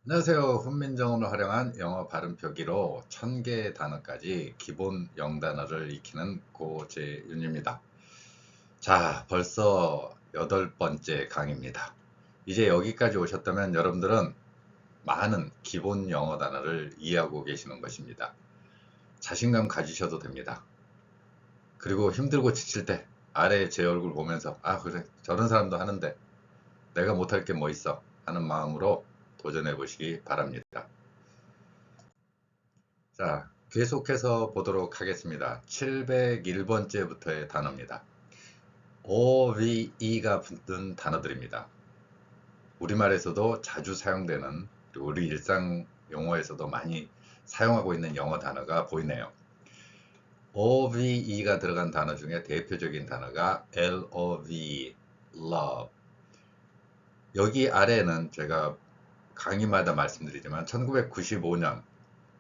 안녕하세요. 훈민정음을 활용한 영어 발음 표기로 1000개의 단어까지 기본 영단어를 익히는 고재윤입니다. 자, 벌써 8번째 강의입니다. 이제 여기까지 오셨다면 여러분들은 많은 기본 영어 단어를 이해하고 계시는 것입니다. 자신감 가지셔도 됩니다. 그리고 힘들고 지칠 때 아래 제 얼굴 보면서 그래, 저런 사람도 하는데 내가 못할 게 뭐 있어 하는 마음으로 도전해 보시기 바랍니다. 자, 계속해서 보도록 하겠습니다. 701번째부터의 단어입니다. OVE가 붙는 단어들입니다. 우리말에서도 자주 사용되는, 그리고 우리 일상 용어에서도 많이 사용하고 있는 영어 단어가 보이네요. OVE가 들어간 단어 중에 대표적인 단어가 LOVE, love. 여기 아래는 제가 강의마다 말씀드리지만 1995년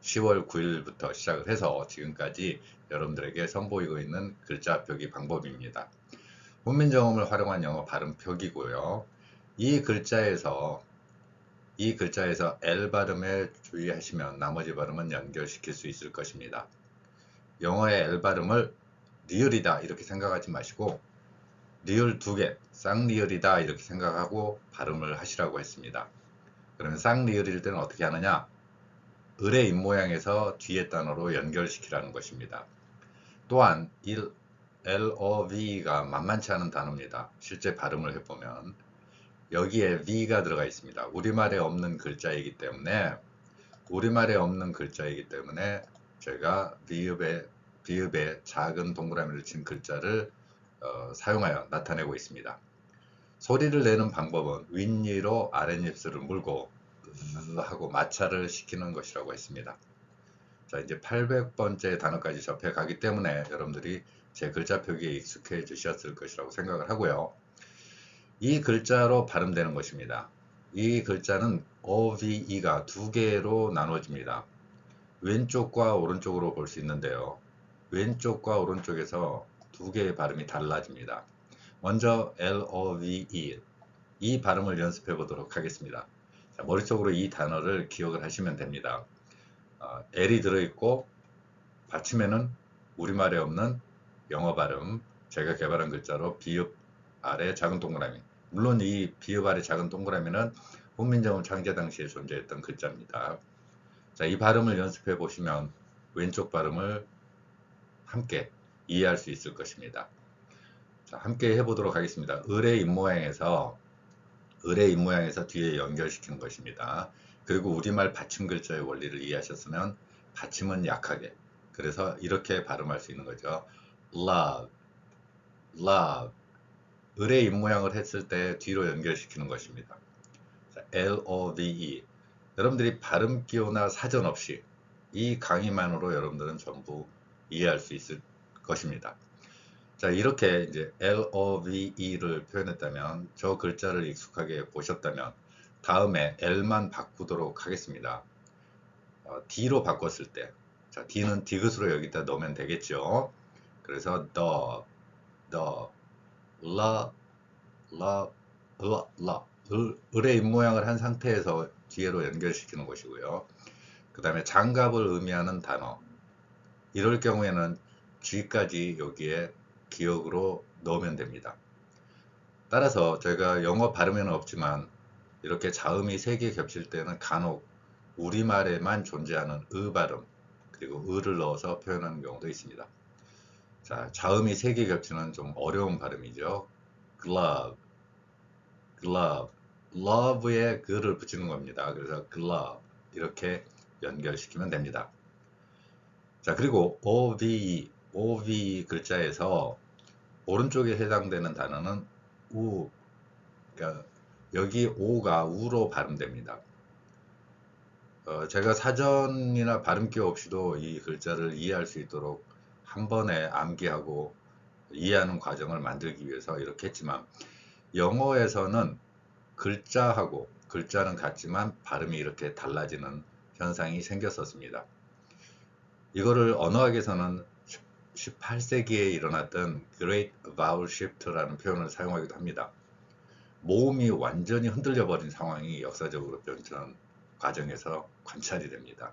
10월 9일부터 시작을 해서 지금까지 여러분들에게 선보이고 있는 글자 표기 방법입니다. 훈민정음을 활용한 영어 발음 표기고요. 이 글자에서 L 발음에 주의하시면 나머지 발음은 연결시킬 수 있을 것입니다. 영어의 L 발음을 리얼이다 이렇게 생각하지 마시고 리얼 2개, 쌍리얼이다 이렇게 생각하고 발음을 하시라고 했습니다. 그러면 쌍리얼일 때는 어떻게 하느냐? 을의 입모양에서 뒤에 단어로 연결시키라는 것입니다. 또한 LOV가 만만치 않은 단어입니다. 실제 발음을 해보면 여기에 V가 들어가 있습니다. 우리말에 없는 글자이기 때문에 제가 비읍에 작은 동그라미를 친 글자를 사용하여 나타내고 있습니다. 소리를 내는 방법은 윗니로 아랫입술을 물고 하고 마찰을 시키는 것이라고 했습니다. 자, 이제 800번째 단어까지 접해가기 때문에 여러분들이 제 글자 표기에 익숙해지셨을 것이라고 생각을 하고요. 이 글자로 발음되는 것입니다. 이 글자는 OVE가 두 개로 나눠집니다. 왼쪽과 오른쪽으로 볼 수 있는데요. 왼쪽과 오른쪽에서 두 개의 발음이 달라집니다. 먼저 LOVE, 이 발음을 연습해 보도록 하겠습니다. 자, 머릿속으로 이 단어를 기억을 하시면 됩니다. L이 들어있고 받침에는 우리말에 없는 영어 발음, 제가 개발한 글자로 비읍 아래 작은 동그라미. 물론 이 비읍 아래 작은 동그라미는 훈민정음 창제 당시에 존재했던 글자입니다. 자, 이 발음을 연습해 보시면 왼쪽 발음을 함께 이해할 수 있을 것입니다. 자, 함께 해보도록 하겠습니다. 을의 입모양에서 뒤에 연결시키는 것입니다. 그리고 우리말 받침 글자의 원리를 이해하셨으면 받침은 약하게, 그래서 이렇게 발음할 수 있는 거죠. love, love. 을의 입모양을 했을 때 뒤로 연결시키는 것입니다. 자, love. 여러분들이 발음 기호나 사전 없이 이 강의만으로 여러분들은 전부 이해할 수 있을 것입니다. 자, 이렇게 이제 LOVE를 표현했다면, 저 글자를 익숙하게 보셨다면 다음에 L만 바꾸도록 하겠습니다. D로 바꿨을 때, 자, D는 디귿으로 여기다 넣으면 되겠죠. 그래서 the, la, 을의 입모양을 한 상태에서 뒤로 연결시키는 것이고요. 그 다음에 장갑을 의미하는 단어, 이럴 경우에는 G까지 여기에 기억으로 넣으면 됩니다. 따라서 제가 영어 발음에는 없지만 이렇게 자음이 3개 겹칠 때는 간혹 우리말에만 존재하는 의 발음, 그리고 의를 넣어서 표현하는 경우도 있습니다. 자, 자음이 3개 겹치는 좀 어려운 발음이죠. glove, love에 그를 붙이는 겁니다. 그래서 glove 이렇게 연결시키면 됩니다. 자, 그리고 OVE 글자에서 오른쪽에 해당되는 단어는 우, 그러니까 여기 오가 우로 발음됩니다. 제가 사전이나 발음기 없이도 이 글자를 이해할 수 있도록 한 번에 암기하고 이해하는 과정을 만들기 위해서 이렇게 했지만, 영어에서는 글자는 같지만 발음이 이렇게 달라지는 현상이 생겼었습니다. 이거를 언어학에서는 18세기에 일어났던 Great Vowel Shift라는 표현을 사용하기도 합니다. 모음이 완전히 흔들려 버린 상황이 역사적으로 과정에서 관찰이 됩니다.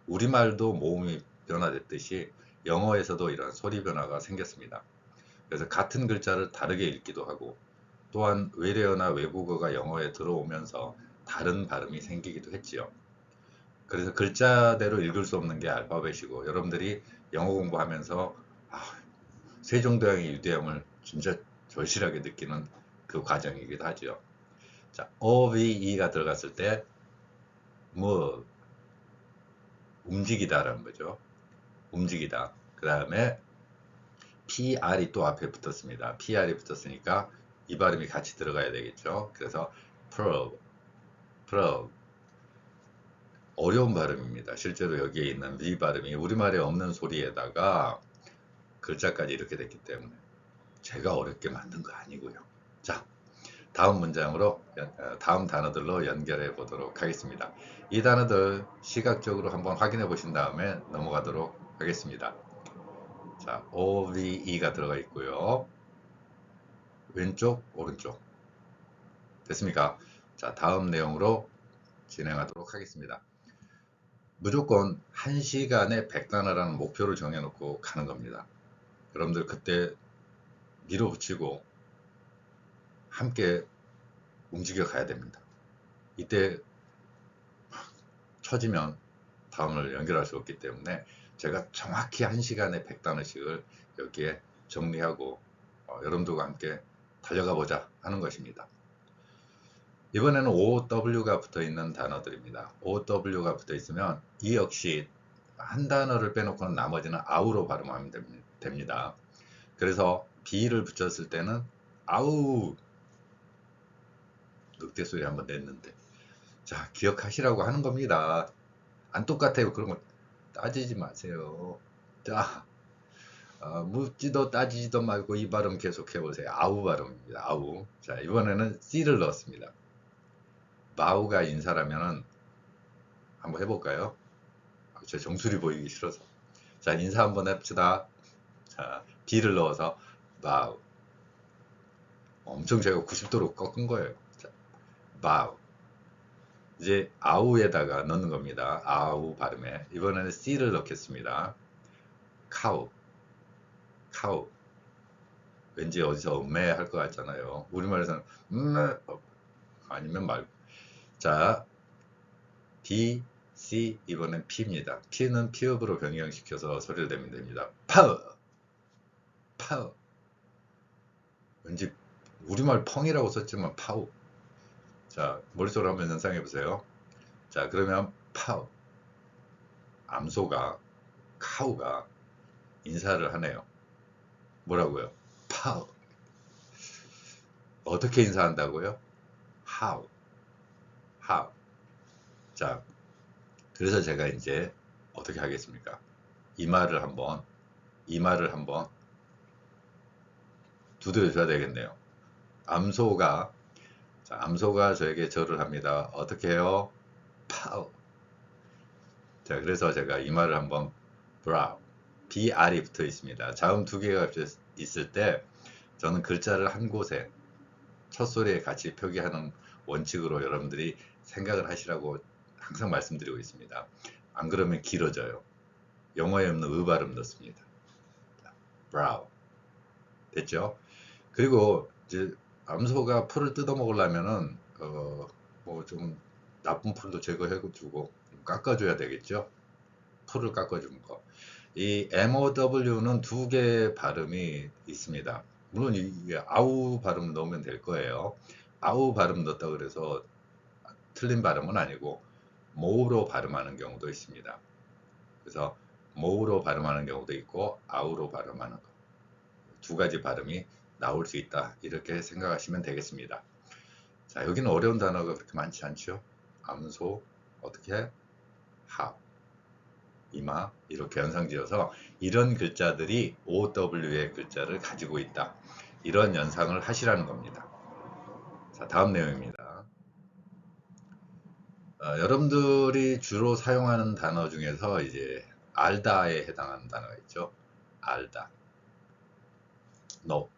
우리말도 모음이 변화됐듯이 영어에서도 이런 소리 변화가 생겼습니다. 그래서 같은 글자를 다르게 읽기도 하고, 또한 외래어나 외국어가 영어에 들어오면서 다른 발음이 생기기도 했지요. 그래서 글자대로 읽을 수 없는 게 알파벳이고, 여러분들이 영어 공부하면서 세종대왕의 유대함을 진짜 절실하게 느끼는 그 과정이기도 하죠. 자, OVE가 들어갔을 때 move, 움직이다라는 거죠. 움직이다. 그 다음에 PR이 또 앞에 붙었습니다. PR이 붙었으니까 이 발음이 같이 들어가야 되겠죠. 그래서 probe, probe. 어려운 발음입니다. 실제로 여기에 있는 V 발음이 우리말에 없는 소리에다가 글자까지 이렇게 됐기 때문에 제가 어렵게 만든 거 아니고요. 자, 다음 문장으로 다음 단어들로 연결해 보도록 하겠습니다. 이 단어들 시각적으로 한번 확인해 보신 다음에 넘어가도록 하겠습니다. 자, OVE가 들어가 있고요. 왼쪽, 오른쪽. 됐습니까? 자, 다음 내용으로 진행하도록 하겠습니다. 무조건 1시간에 100단어라는 목표를 정해놓고 가는 겁니다. 여러분들 그때 밀어붙이고 함께 움직여 가야 됩니다. 이때 처지면 다음을 연결할 수 없기 때문에 제가 정확히 1시간에 100단어씩을 여기에 정리하고 여러분들과 함께 달려가 보자 하는 것입니다. 이번에는 OW가 붙어 있는 단어들입니다. OW가 붙어 있으면 이 역시 한 단어를 빼놓고는 나머지는 아우로 발음하면 됩니다. 그래서 B를 붙였을 때는 아우, 늑대 소리 한번 냈는데, 자, 기억하시라고 하는 겁니다. 안 똑같아요. 그런 거 따지지 마세요. 자, 묻지도 따지지도 말고 이 발음 계속 해보세요. 아우 발음입니다. 아우. 자, 이번에는 C를 넣었습니다. 마우가 인사라면은 한번 해볼까요? 제 정수리 보이기 싫어서. 자, 인사 한번 해봅시다. 자, B를 넣어서 마우. 엄청 제가 90도로 꺾은 거예요. 자, 마우. 이제 아우에다가 넣는 겁니다. 아우 발음에. 이번에는 C를 넣겠습니다. 카우. 카우. 왠지 어디서 음메 할 것 같잖아요. 우리말에서는 아니면 말고. 자, D, C, 이번엔 P입니다. P는 피읍으로 변형시켜서 소리를 내면 됩니다. 파우, 파우. 왠지 우리말 펑이라고 썼지만 파우. 자, 머릿속으로 한번 연상해 보세요. 자, 그러면 파우. 암소가, 카우가 인사를 하네요. 뭐라고요? 파우. 어떻게 인사한다고요? How. How. 자, 그래서 제가 이제 어떻게 하겠습니까? 이 말을 한번 두드려 줘야 되겠네요. 암소가, 자, 암소가 저에게 절을 합니다. 어떻게 해요? 파우. 자, 그래서 제가 이 말을 한번 brow, BR이 붙어 있습니다. 자음 두 개가 있을 때 저는 글자를 한 곳에 첫 소리에 같이 표기하는 원칙으로 여러분들이 생각을 하시라고 항상 말씀드리고 있습니다. 안 그러면 길어져요. 영어에 없는 의 발음 넣습니다. brow. 됐죠? 그리고 이제 암소가 풀을 뜯어 먹으려면은 뭐 좀 나쁜 풀도 제거해주고 깎아줘야 되겠죠? 풀을 깎아주는 거. 이 MOW는 두 개의 발음이 있습니다. 물론 이게 아우 발음 넣으면 될 거예요. 아우 발음 넣었다 그래서 틀린 발음은 아니고 모우로 발음하는 경우도 있습니다. 그래서 모우로 발음하는 경우도 있고 아우로 발음하는 거. 두 가지 발음이 나올 수 있다. 이렇게 생각하시면 되겠습니다. 자, 여기는 어려운 단어가 그렇게 많지 않죠? 암소, 어떻게? 하, 이마, 이렇게 연상지어서 이런 글자들이 OW의 글자를 가지고 있다. 이런 연상을 하시라는 겁니다. 자, 다음 내용입니다. 여러분들이 주로 사용하는 단어 중에서 이제 알다에 해당하는 단어가 있죠. 알다. No,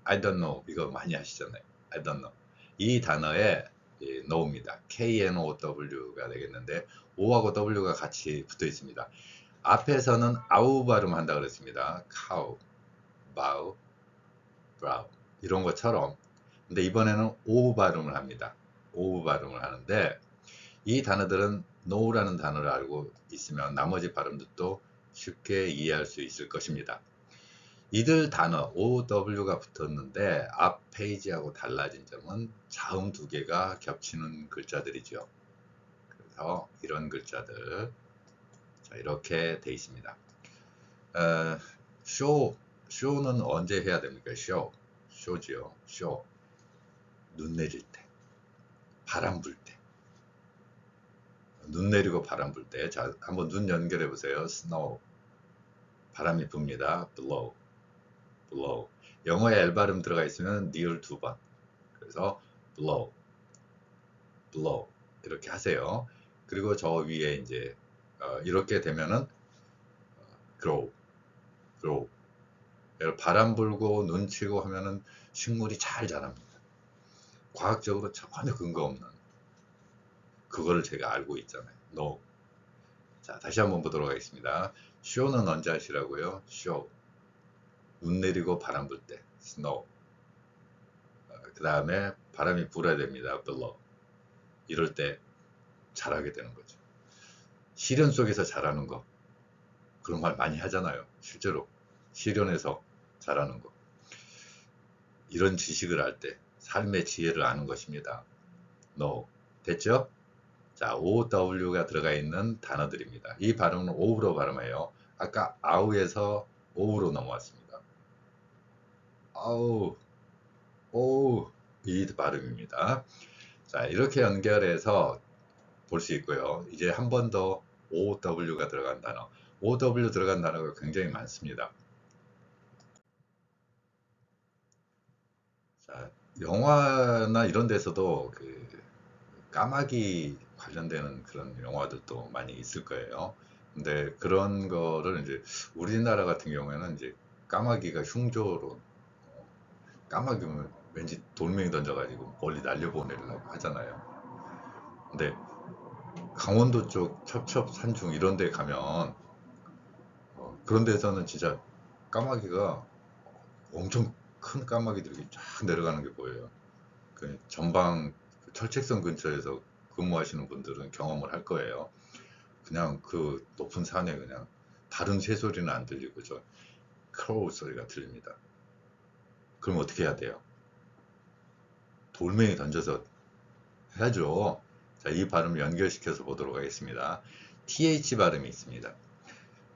I don't know. 이거 많이 하시잖아요. I don't know. 이 단어에 예, know입니다. KNOW가 되겠는데 O하고 W가 같이 붙어 있습니다. 앞에서는 아우 발음 한다 그랬습니다. cow, bow, brow 이런 것처럼. 근데 이번에는 O 발음을 합니다. O 발음을 하는데 이 단어들은 know라는 단어를 알고 있으면 나머지 발음도 쉽게 이해할 수 있을 것입니다. 이들 단어 OW가 붙었는데 앞 페이지하고 달라진 점은 자음 두 개가 겹치는 글자들이죠. 그래서 이런 글자들 자, 이렇게 돼 있습니다. 쇼는 언제 해야 됩니까? 쇼지요. 쇼. 눈 내릴 때, 바람 불 때, 눈 내리고 바람 불 때. 자, 한번 눈 연결해 보세요. snow. 바람이 붑니다. blow. blow. 영어에 L 발음 들어가 있으면 니을 두 번. 그래서 blow, blow 이렇게 하세요. 그리고 저 위에 이제 이렇게 되면은 grow, grow. 바람 불고 눈 치고 하면은 식물이 잘 자랍니다. 과학적으로 전혀 근거 없는 그거를 제가 알고 있잖아요. no. 자, 다시 한번 보도록 하겠습니다. show는 언제 하시라고요? show. 눈 내리고 바람 불 때, snow. 그 다음에 바람이 불어야 됩니다. blow. 이럴 때 잘하게 되는 거죠. 시련 속에서 잘하는 거. 그런 말 많이 하잖아요. 실제로 시련에서 잘하는 거. 이런 지식을 할 때 삶의 지혜를 아는 것입니다. no. 됐죠? 자, OW가 들어가 있는 단어들입니다. 이 발음은 O로 발음해요. 아까 아우에서 O로 넘어왔습니다. 아우, 오, 이 발음입니다. 자, 이렇게 연결해서 볼 수 있고요. 이제 한 번 더 OW가 들어간 단어. OW 들어간 단어가 굉장히 많습니다. 자, 영화나 이런 데서도 그 까마귀 관련되는 그런 영화들도 많이 있을 거예요. 근데 그런 거를 이제 우리나라 같은 경우에는 이제 까마귀가 흉조로 까마귀면 왠지 돌멩이 던져가지고 멀리 날려보내려고 하잖아요. 근데 강원도 쪽 첩첩산중 이런 데 가면 그런 데서는 진짜 까마귀가 엄청 큰 까마귀들이 쫙 내려가는 게 보여요. 그 전방 철책선 근처에서 근무하시는 분들은 경험을 할 거예요. 그냥 그 높은 산에 그냥 다른 새소리는 안 들리고 저 크로우 소리가 들립니다. 그럼 어떻게 해야 돼요? 돌멩이 던져서 해야죠. 자, 이 발음 연결시켜서 보도록 하겠습니다. TH 발음이 있습니다.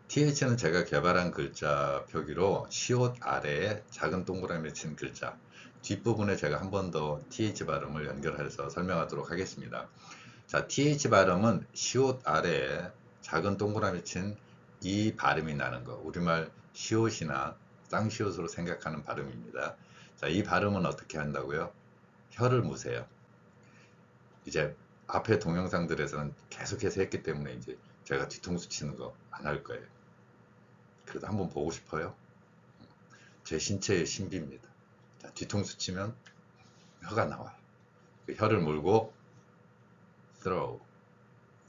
TH는 제가 개발한 글자 표기로 시옷 아래에 작은 동그라미 친 글자 뒷부분에 제가 한 번 더 TH 발음을 연결해서 설명하도록 하겠습니다. 자, TH 발음은 시옷 아래에 작은 동그라미 친 이 발음이 나는 거 우리말 시옷이나 쌍시옷으로 생각하는 발음입니다. 자, 이 발음은 어떻게 한다고요? 혀를 무세요. 이제 앞에 동영상들에서는 계속해서 했기 때문에 이제 제가 뒤통수 치는 거 안 할 거예요. 그래도 한번 보고 싶어요. 제 신체의 신비입니다. 자, 뒤통수 치면 혀가 나와요. 그 혀를 물고 throw,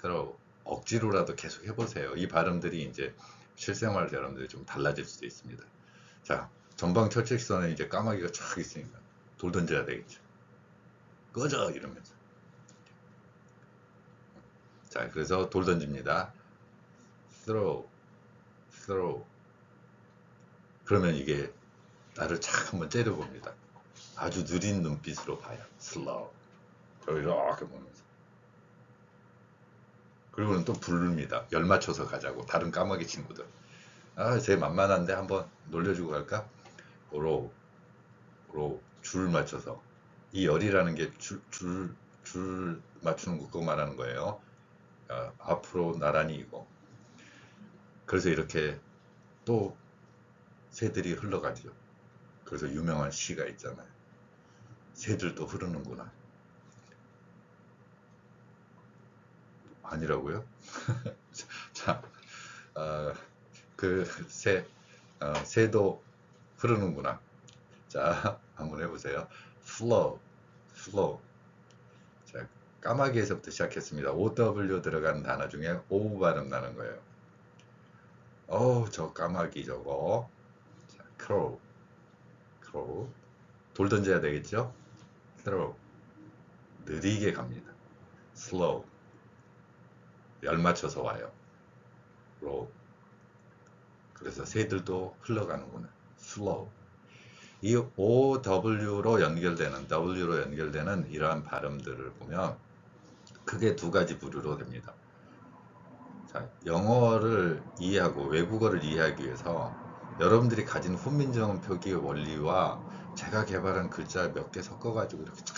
throw 억지로라도 계속 해보세요. 이 발음들이 이제 실생활 여러분들이 좀 달라질 수도 있습니다. 자, 전방 철책선에 이제 까마귀가 쫙 있으니까 돌 던져야 되겠죠. 꺼져 이러면서. 자, 그래서 돌 던집니다. throw, throw. 그러면 이게 나를 착 한번 째려봅니다. 아주 느린 눈빛으로 봐요. 슬로우. 이렇게 보면서. 그리고는 또 부릅니다. 열 맞춰서 가자고. 다른 까마귀 친구들. 아, 쟤 만만한데 한번 놀려주고 갈까? 로우, 로우. 줄 맞춰서. 이 열이라는 게 줄 맞추는 거 그거 말하는 거예요. 앞으로 나란히 이고. 그래서 이렇게 또 새들이 흘러가죠. 그래서 유명한 시가 있잖아요. 새들도 흐르는구나. 아니라고요? 자, 그 새도 흐르는구나. 자, 한번 해보세요. flow, flow. 자, 까마귀에서부터 시작했습니다. OW 들어가는 단어 중에 O 발음 나는 거예요. 저 까마귀 저거. 자, crow. 돌 던져야 되겠죠? throw. 느리게 갑니다. slow. 열 맞춰서 와요. roll. 그래서 새들도 흘러가는구나. slow. 이 OW로 연결되는, W로 연결되는 이러한 발음들을 보면 크게 두 가지 부류로 됩니다. 자, 영어를 이해하고 외국어를 이해하기 위해서 여러분들이 가진 훈민정 표기 원리와 제가 개발한 글자 몇 개 섞어가지고 이렇게 쭉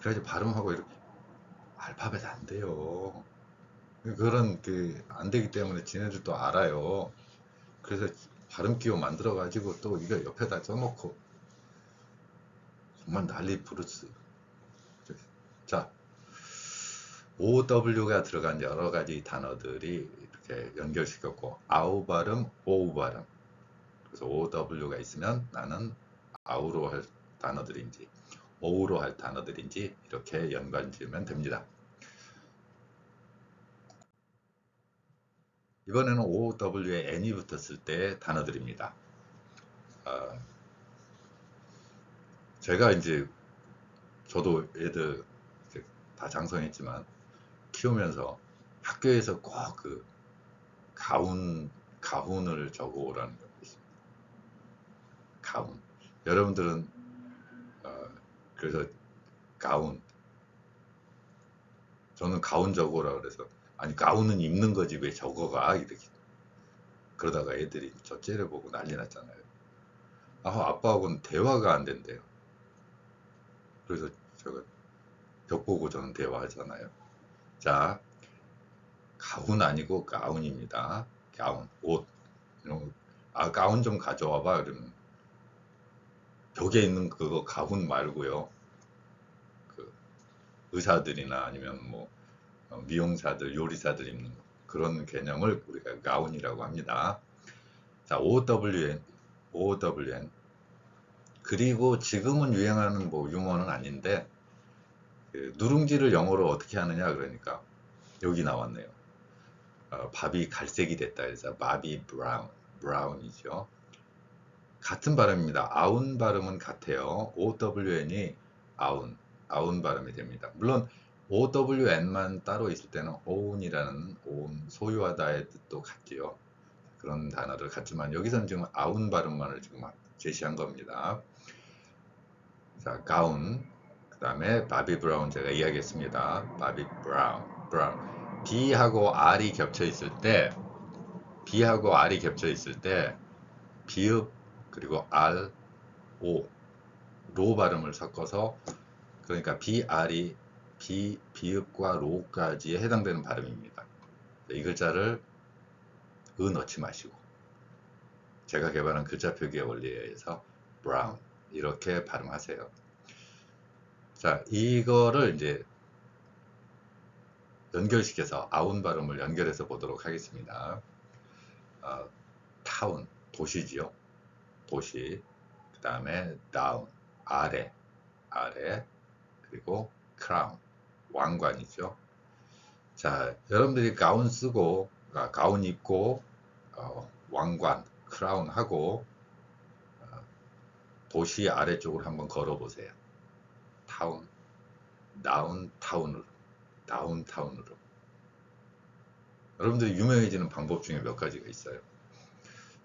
그래야지 발음하고 이렇게 알파벳 안 돼요. 그런 안 되기 때문에 지네들도 알아요. 그래서 발음 기호 만들어 가지고 또 이거 옆에다 써놓고 정말 난리 부르스. 자, OW가 들어간 여러 가지 단어들이 이렇게 연결시켰고, 아우 발음, 오우 발음. 그래서 OW가 있으면 나는 아우로 할 단어들인지, 오우로 할 단어들인지 이렇게 연관 지으면 됩니다. 이번에는 OW에 N이 붙었을 때 단어들입니다. 제가 이제 저도 애들 다 장성했지만 키우면서 학교에서 꼭 가훈을 적어 오라는 거 있습니다. 가훈. 여러분들은 그래서 가훈. 저는 가훈 적어 오라 그래서 아니 가훈은 입는 거지 왜 적어가 이렇게 그러다가 애들이 저 째려보고 난리 났잖아요. 아빠하고는 대화가 안 된대요. 그래서 제가 벽 보고 저는 대화하잖아요. 자, 가훈 아니고 가운입니다. 가운, 옷. 가운 좀 가져와봐. 그러면 벽에 있는 그거 가훈 말고요. 의사들이나 아니면 뭐 미용사들, 요리사들 입는 그런 개념을 우리가 가운이라고 합니다. 자, OWN. 그리고 지금은 유행하는 뭐 유머는 아닌데 누룽지를 영어로 어떻게 하느냐 그러니까 여기 나왔네요. 밥이 갈색이 됐다 해서 밥이 브라운이죠. 같은 발음입니다. 아운 발음은 같아요. OWN이 아운 발음이 됩니다. 물론 OWN만 따로 있을 때는 own이라는 own, 소유하다의 뜻도 같지요. 그런 단어를 갖지만 여기서는 지금 아운 발음만을 지금 제시한 겁니다. 자, 가운. 그 다음에 바비 브라운 제가 이야기했습니다. 바비 브라운. B하고 R이 겹쳐 있을 때 비읍 그리고 R, O 로 발음을 섞어서 그러니까 BR이 비읍과 로까지에 해당되는 발음입니다. 이 글자를 넣지 마시고 제가 개발한 글자 표기의 원리에 의해서 brown 이렇게 발음하세요. 자, 이거를 이제 연결시켜서 아운 발음을 연결해서 보도록 하겠습니다. 타운, 도시지요. 도시. 그 다음에 down, 아래. 그리고 crown, 왕관이죠. 자, 여러분들이 가운 쓰고, 가운 입고, 왕관, 크라운 하고, 도시 아래쪽으로 한번 걸어 보세요. 다운타운으로. 여러분들이 유명해지는 방법 중에 몇 가지가 있어요.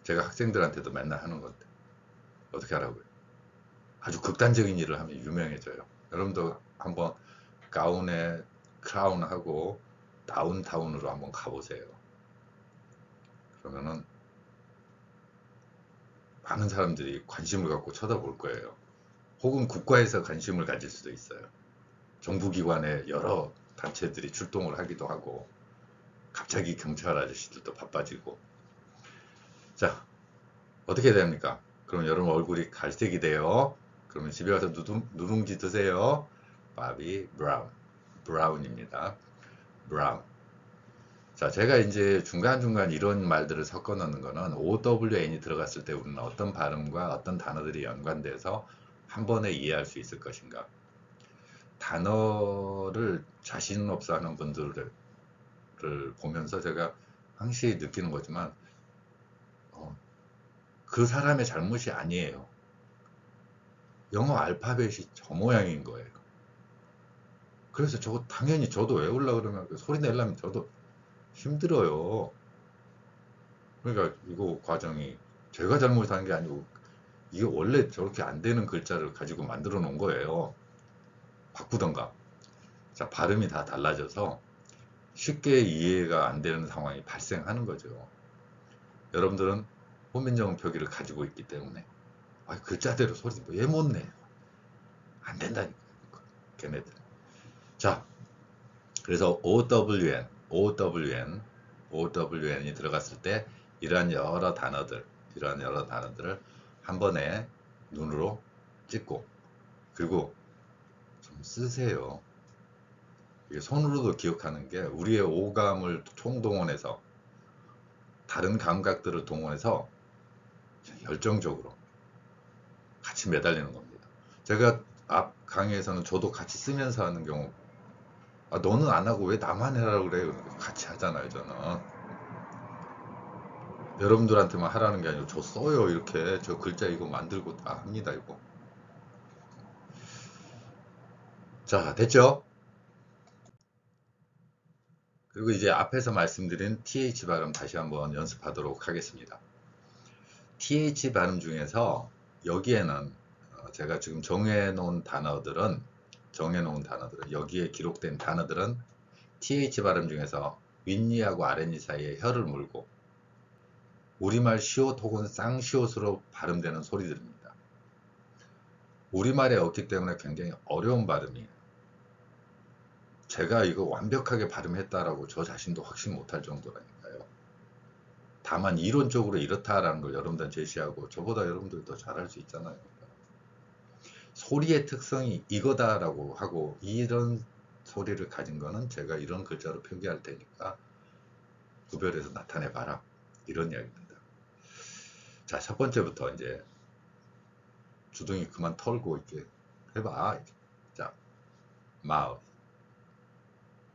제가 학생들한테도 맨날 하는 건데 어떻게 하라고요? 아주 극단적인 일을 하면 유명해져요. 여러분도 한번 가운에 크라운하고 다운타운으로 한번 가보세요. 그러면은 많은 사람들이 관심을 갖고 쳐다볼 거예요. 혹은 국가에서 관심을 가질 수도 있어요. 정부기관에 여러 단체들이 출동을 하기도 하고 갑자기 경찰 아저씨들도 바빠지고 자 어떻게 됩니까? 그럼 여러분 얼굴이 갈색이 돼요. 그러면 집에 가서 누룽지 드세요. 바비 브라운입니다. 브라운. 자, 제가 이제 중간중간 이런 말들을 섞어 넣는 거는 OWN이 들어갔을 때 우리는 어떤 발음과 어떤 단어들이 연관돼서 한 번에 이해할 수 있을 것인가. 단어를 자신 없어 하는 분들을 보면서 제가 항시 느끼는 거지만 그 사람의 잘못이 아니에요. 영어 알파벳이 저 모양인 거예요. 그래서 저거 당연히 저도 외우려고 그러면 소리 내려면 저도 힘들어요. 그러니까 이거 과정이 제가 잘못한 게 아니고 이게 원래 저렇게 안 되는 글자를 가지고 만들어 놓은 거예요. 바꾸던가. 자, 발음이 다 달라져서 쉽게 이해가 안 되는 상황이 발생하는 거죠. 여러분들은 호민정음 표기를 가지고 있기 때문에 글자대로 소리 왜 못 내? 안 된다니까 걔네들. 자, 그래서 OWN이 들어갔을 때 이러한 여러 단어들을 한 번에 눈으로 찍고 그리고 좀 쓰세요. 이게 손으로도 기억하는 게 우리의 오감을 총동원해서 다른 감각들을 동원해서 열정적으로 같이 매달리는 겁니다. 제가 앞 강의에서는 저도 같이 쓰면서 하는 경우 너는 안 하고 왜 나만 해라고 그래? 같이 하잖아요, 저는. 여러분들한테만 하라는 게 아니고 저 써요, 이렇게. 저 글자 이거 만들고 다 합니다, 이거. 자, 됐죠? 그리고 이제 앞에서 말씀드린 TH 발음 다시 한번 연습하도록 하겠습니다. TH 발음 중에서 여기에는 제가 지금 정해놓은 단어들은 여기에 기록된 단어들은 TH 발음 중에서 윗니하고 아랫니 사이에 혀를 물고 우리말 시옷 혹은 쌍시옷으로 발음되는 소리들입니다. 우리말에 없기 때문에 굉장히 어려운 발음이에요. 제가 이거 완벽하게 발음했다라고 저 자신도 확신 못할 정도라니까요. 다만 이론적으로 이렇다라는 걸 여러분들 제시하고 저보다 여러분들 더 잘할 수 있잖아요. 소리의 특성이 이거다라고 하고 이런 소리를 가진 거는 제가 이런 글자로 표기할 테니까 구별해서 나타내봐라, 이런 이야기입니다. 자, 첫 번째부터 이제 주둥이 그만 털고 이렇게 해봐. 자, mouth.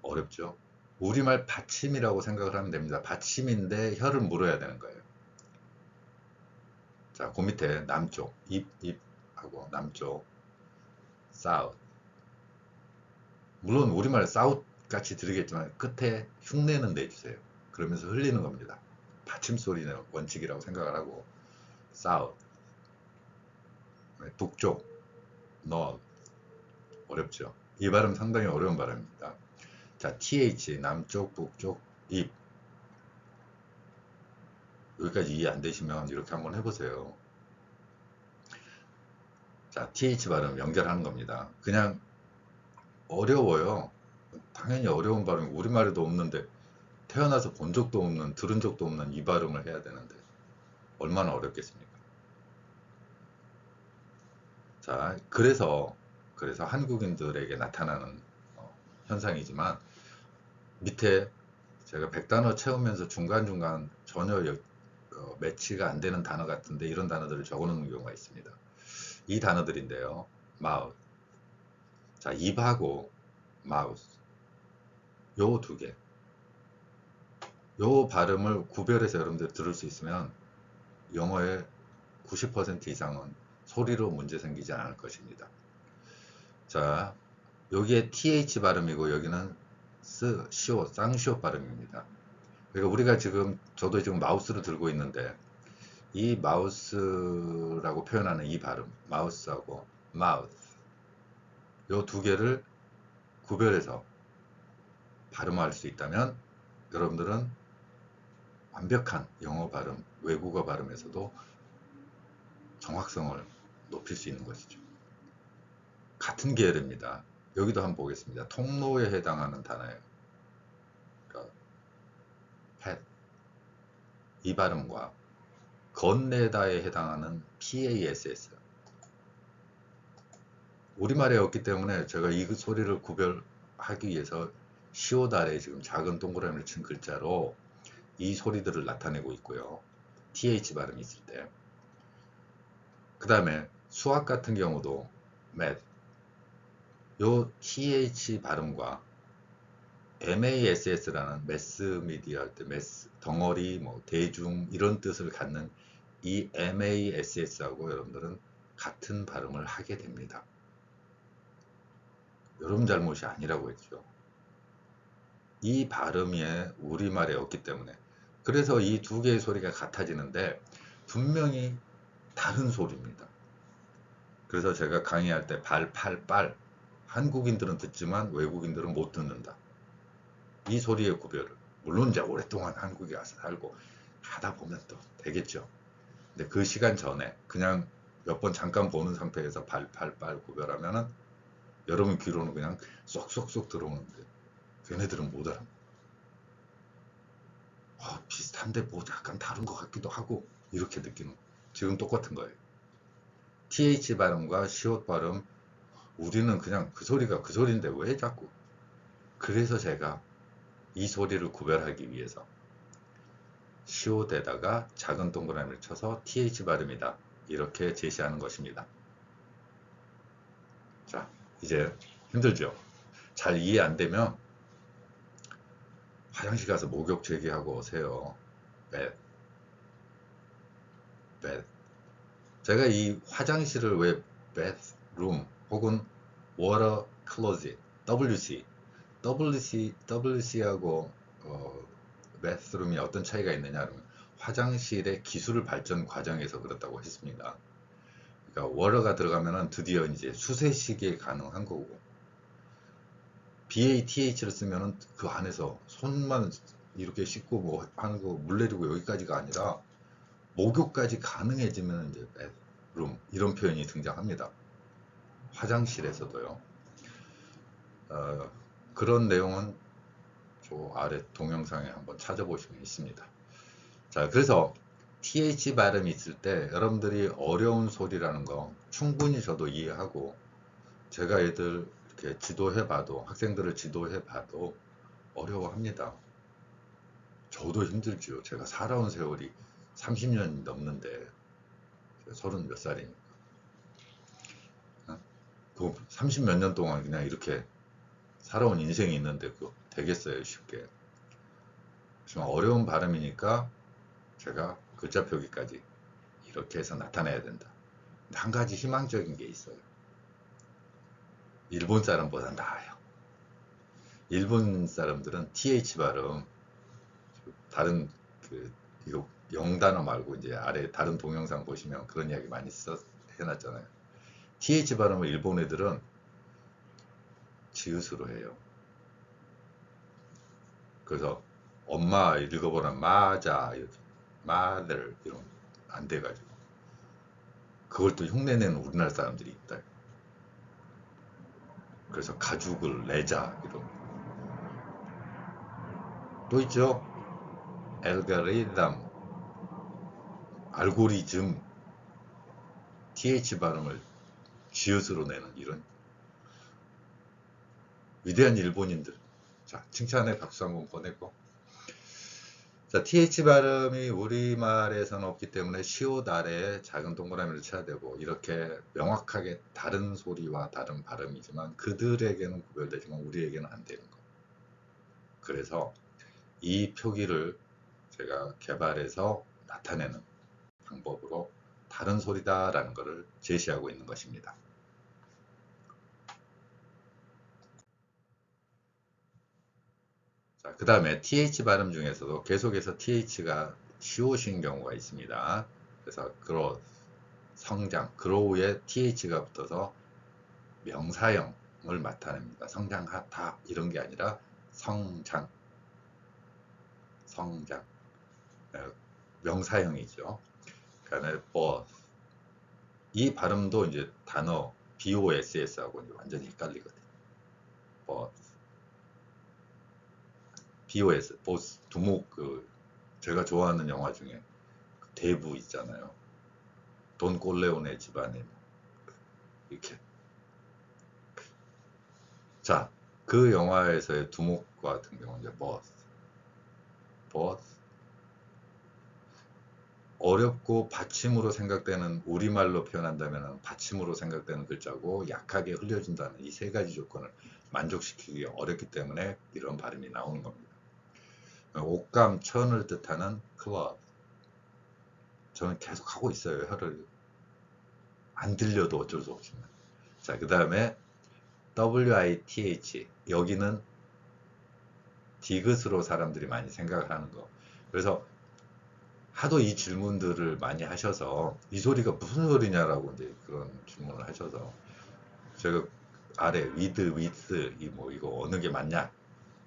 어렵죠? 우리말 받침이라고 생각을 하면 됩니다. 받침인데 혀를 물어야 되는 거예요. 자, 그 밑에 남쪽, 입하고 남쪽, south. 물론 우리말 south 같이 들리겠지만 끝에 흉내는 내주세요. 그러면서 흘리는 겁니다. 받침 소리는 원칙이라고 생각을 하고 south. 북쪽, north. 어렵죠? 이 발음 상당히 어려운 발음입니다. 자, TH, 남쪽, 북쪽, 입. 여기까지 이해 안 되시면 이렇게 한번 해보세요. 자, TH 발음 연결하는 겁니다. 그냥 어려워요. 당연히 어려운 발음, 우리말에도 없는데 태어나서 본 적도 없는, 들은 적도 없는 이 발음을 해야 되는데 얼마나 어렵겠습니까? 자, 그래서 한국인들에게 나타나는 현상이지만 밑에 제가 100단어 채우면서 중간중간 전혀 매치가 안 되는 단어 같은데 이런 단어들을 적어 놓는 경우가 있습니다. 이 단어들인데요. mouth. 자, 입하고 mouth. 요 두 개. 요 발음을 구별해서 여러분들 들을 수 있으면 영어의 90% 이상은 소리로 문제 생기지 않을 것입니다. 자, 여기에 TH 발음이고 여기는 시옷, 쌍시옷 발음입니다. 그러니까 우리가 저도 지금 마우스를 들고 있는데 이 마우스라고 표현하는 이 발음, 마우스하고 mouth, 요 두 개를 구별해서 발음할 수 있다면 여러분들은 완벽한 영어 발음, 외국어 발음에서도 정확성을 높일 수 있는 것이죠. 같은 계열입니다. 여기도 한번 보겠습니다. 통로에 해당하는 단어예요. 그러니까 pet, 이 발음과 건네다에 해당하는 PASS. 우리말에 없기 때문에 제가 이 소리를 구별하기 위해서 시옷 아래에 지금 작은 동그라미를 친 글자로 이 소리들을 나타내고 있고요. TH 발음이 있을 때. 그 다음에 수학 같은 경우도 맷, 요 TH 발음과 MASS라는 매스 미디어 할 때 매스, 덩어리, 뭐 대중 이런 뜻을 갖는 이 MASS하고 여러분들은 같은 발음을 하게 됩니다. 여러분 잘못이 아니라고 했죠. 이 발음이 우리말에 없기 때문에. 그래서 이 두 개의 소리가 같아지는데 분명히 다른 소리입니다. 그래서 제가 강의할 때 발, 팔, 빨, 한국인들은 듣지만 외국인들은 못 듣는다. 이 소리의 구별을. 물론 이제 오랫동안 한국에 와서 살고 하다 보면 또 되겠죠. 근데 그 시간 전에 그냥 몇 번 잠깐 보는 상태에서 발, 팔, 빨 구별하면은 여러분 귀로는 그냥 쏙쏙쏙 들어오는데 걔네들은 못 알아. 비슷한데 뭐 약간 다른 것 같기도 하고 이렇게 느끼는 거. 지금 똑같은 거예요. TH 발음과 시옷 발음 우리는 그냥 그 소리가 그 소리인데 왜 자꾸. 그래서 제가 이 소리를 구별하기 위해서 시옷에다가 작은 동그라미를 쳐서 TH 발음이다 이렇게 제시하는 것입니다. 자, 이제 힘들죠? 잘 이해 안 되면 화장실 가서 목욕 제기하고 오세요. 네. 네. 제가 이 화장실을 왜 bathroom 혹은 water closet WC하고 bathroom이 어떤 차이가 있느냐 하면 화장실의 기술 발전 과정에서 그렇다고 했습니다. 그러니까 water가 들어가면은 드디어 이제 수세식이 가능한 거고 BATH를 쓰면은 그 안에서 손만 이렇게 씻고 뭐 하는 거 물 내리고 여기까지가 아니라 목욕까지 가능해지면 이제 bathroom 이런 표현이 등장합니다. 화장실에서도요. 그런 내용은 저 아래 동영상에 한번 찾아보시면 있습니다. 자, 그래서 TH 발음이 있을 때 여러분들이 어려운 소리라는 거 충분히 저도 이해하고 제가 애들 이렇게 지도해봐도 학생들을 지도해봐도 어려워합니다. 저도 힘들지요. 제가 살아온 세월이 30년 넘는데 30 몇 살이니까 그 30 몇 년 동안 그냥 이렇게 살아온 인생이 있는데 그거 되겠어요 쉽게. 좀 어려운 발음이니까 제가 글자 표기까지 이렇게 해서 나타내야 된다. 근데 한 가지 희망적인 게 있어요. 일본 사람보다 나아요. 일본 사람들은 TH 발음 다른 이거 영단어 말고 이제 아래 다른 동영상 보시면 그런 이야기 많이 해놨잖아요. TH 발음을 일본 애들은 지읒으로 해요. 그래서 엄마 읽어보라 맞아 이렇게 mother 이런 안 돼가지고 그걸 또 흉내내는 우리나라 사람들이 있다. 그래서 가죽을 내자 이런 또 있죠. 알고리즘 TH 발음을 지읒으로 내는 이런 위대한 일본인들. 자, 칭찬의 박수 한번 보내고. 자, TH 발음이 우리말에서는 없기 때문에 시옷 아래에 작은 동그라미를 쳐야 되고 이렇게 명확하게 다른 소리와 다른 발음이지만 그들에게는 구별되지만 우리에게는 안 되는 거. 그래서 이 표기를 제가 개발해서 나타내는 방법으로 다른 소리다 라는 것을 제시하고 있는 것입니다. 자, 그 다음에 TH 발음 중에서도 계속해서 TH가 시옷인 경우가 있습니다. 그래서 growth, 성장, grow에 TH가 붙어서 명사형을 나타냅니다. 성장하다 이런 게 아니라 성장, 성장, 명사형이죠. 그러니까 birth. 이 발음도 이제 단어 BOSS하고 완전히 헷갈리거든요. birth. BOS, 보스, 두목 제가 좋아하는 영화 중에 대부 있잖아요. 돈 꼴레오네 집안에 이렇게. 자, 그 영화에서의 두목과 같은 경우는 이제 버스. 어렵고 받침으로 생각되는, 우리말로 표현한다면 받침으로 생각되는 글자고 약하게 흘려진다는 이 세 가지 조건을 만족시키기 어렵기 때문에 이런 발음이 나오는 겁니다. 옷감, 천을 뜻하는 클럽. 저는 계속 하고 있어요. 혀를 안 들려도 어쩔 수 없지만. 자, 그 다음에 WITH. 여기는 디귿으로 사람들이 많이 생각을 하는 거. 그래서 하도 이 질문들을 많이 하셔서 이 소리가 무슨 소리냐라고 이제 그런 질문을 하셔서 제가 아래 with, with 이거 어느 게 맞냐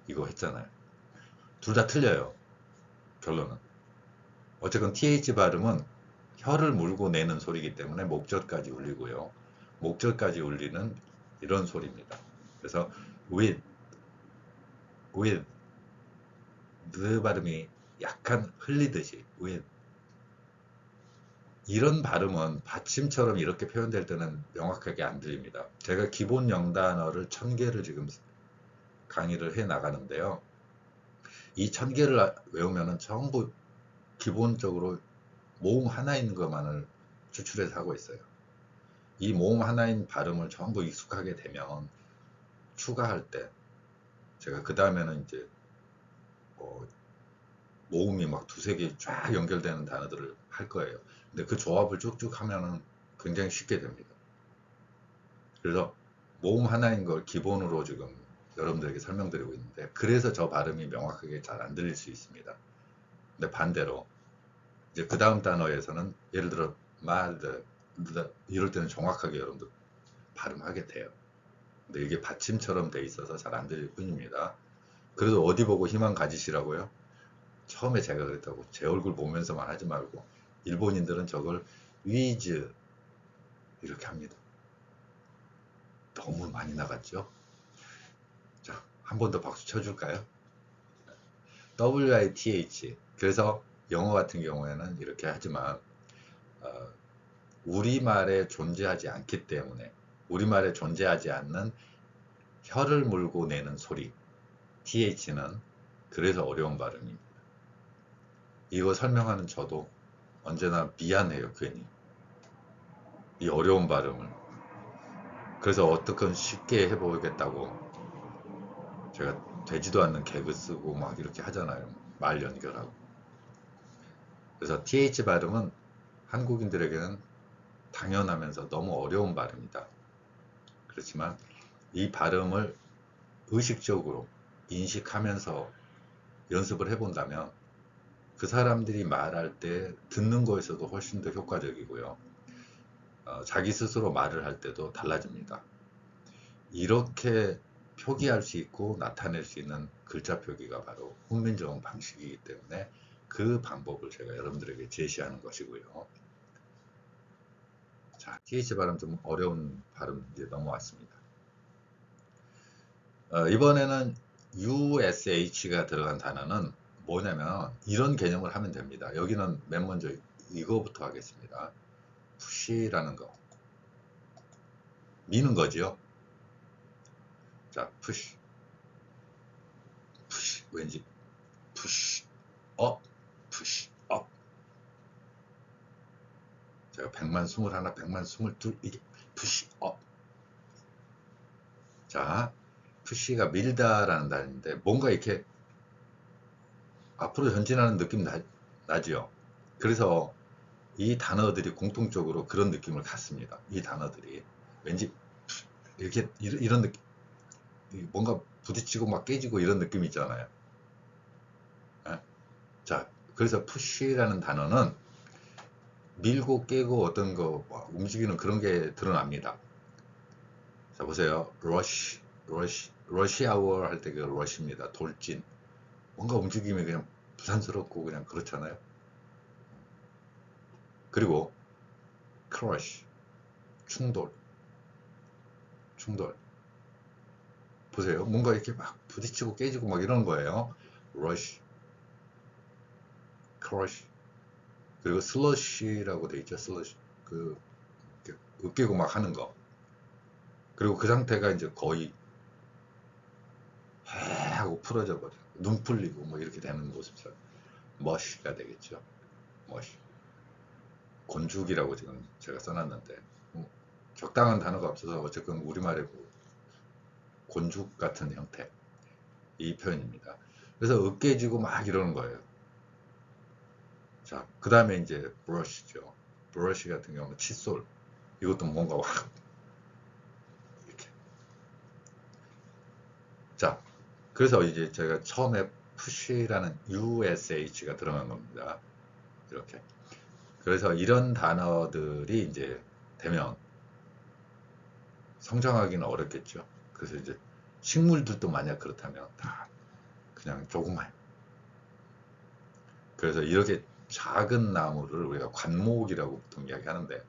이거 했잖아요. 둘 다 틀려요. 결론은. 어쨌건 TH 발음은 혀를 물고 내는 소리이기 때문에 목젖까지 울리고요. 목젖까지 울리는 이런 소리입니다. 그래서 with the 발음이 약간 흘리듯이 with 이런 발음은 받침처럼 이렇게 표현될 때는 명확하게 안 들립니다. 제가 기본 영단어를 1000개를 지금 강의를 해 나가는데요. 이 1000개를 외우면은 전부 기본적으로 모음 하나 있는 것만을 추출해서 하고 있어요. 이 모음 하나인 발음을 전부 익숙하게 되면 추가할 때 제가 그 다음에는 이제 모음이 막 두세 개 쫙 연결되는 단어들을 할 거예요. 근데 그 조합을 쭉쭉 하면은 굉장히 쉽게 됩니다. 그래서 모음 하나인 걸 기본으로 지금 여러분들에게 설명드리고 있는데, 그래서 저 발음이 명확하게 잘 안 들릴 수 있습니다. 근데 반대로 이제 그 다음 단어에서는 예를 들어 mild 이럴 때는 정확하게 여러분들 발음하게 돼요. 근데 이게 받침처럼 돼 있어서 잘 안 들릴 뿐입니다. 그래도 어디 보고 희망 가지시라고요? 처음에 제가 그랬다고 제 얼굴 보면서만 하지 말고, 일본인들은 저걸 with 이렇게 합니다. 너무 많이 나갔죠? 자, 한 번 더 박수 쳐줄까요? WITH. 그래서 영어 같은 경우에는 이렇게 하지만 우리말에 존재하지 않기 때문에, 우리말에 존재하지 않는 혀를 물고 내는 소리 TH는 그래서 어려운 발음입니다. 이거 설명하는 저도 언제나 미안해요. 괜히 이 어려운 발음을. 그래서 어떻게 쉽게 해보겠다고 제가 되지도 않는 개그 쓰고 막 이렇게 하잖아요. 말 연결하고. 그래서 TH 발음은 한국인들에게는 당연하면서 너무 어려운 발음이다. 그렇지만 이 발음을 의식적으로 인식하면서 연습을 해본다면 그 사람들이 말할 때 듣는 거에서도 훨씬 더 효과적이고요. 자기 스스로 말을 할 때도 달라집니다. 이렇게 표기할 수 있고 나타낼 수 있는 글자 표기가 바로 훈민정음 방식이기 때문에 그 방법을 제가 여러분들에게 제시하는 것이고요. 자, TH 발음 좀 어려운 발음 이제 넘어왔습니다. 이번에는 USH가 들어간 단어는 뭐냐면 이런 개념을 하면 됩니다. 여기는 맨 먼저 이거부터 하겠습니다. 푸시라는 거. 미는 거죠. 자, 푸시. 푸시. 왠지 푸시. 업. 푸시. 업. 제가 100만 21, 100만 22 이게 푸시 업. 자, 푸시가 밀다라는 단어인데 뭔가 이렇게 앞으로 전진하는 느낌 나죠. 그래서 이 단어들이 공통적으로 그런 느낌을 갖습니다. 이 단어들이 왠지 이렇게 이런 느낌, 뭔가 부딪히고 막 깨지고 이런 느낌 있잖아요. 자, 그래서 푸시라는 단어는 밀고 깨고 어떤 거 움직이는 그런 게 드러납니다. 자, 보세요. 러시 아워 할 때 그 러시입니다. 돌진. 뭔가 움직임이 그냥 부산스럽고 그냥 그렇잖아요. 그리고 크러쉬. 충돌. 보세요. 뭔가 이렇게 막 부딪히고 깨지고 막 이런 거예요. 러쉬. 크러쉬. 그리고 슬러시라고 돼 있죠. 슬러시. 그 으깨고 막 하는 거. 그리고 그 상태가 이제 거의 해 하고 풀어져 버려. 눈 풀리고 뭐 이렇게 되는 모습처럼 머시가 되겠죠. 머시. 곤죽이라고 지금 제가 써놨는데 적당한 단어가 없어서 어쨌건 우리말에 곤죽 같은 형태 이 표현입니다. 그래서 으깨지고 막 이러는 거예요. 자, 그 다음에 이제 브러쉬죠. 브러쉬 같은 경우는 칫솔. 이것도 뭔가 확 이렇게. 자, 그래서 이제 제가 처음에 push라는 USH가 들어간 겁니다. 이렇게. 그래서 이런 단어들이 이제 되면 성장하기는 어렵겠죠. 그래서 이제 식물들도 만약 그렇다면 다 그냥 조그만. 그래서 이렇게 작은 나무를 우리가 관목이라고 보통 이야기하는데,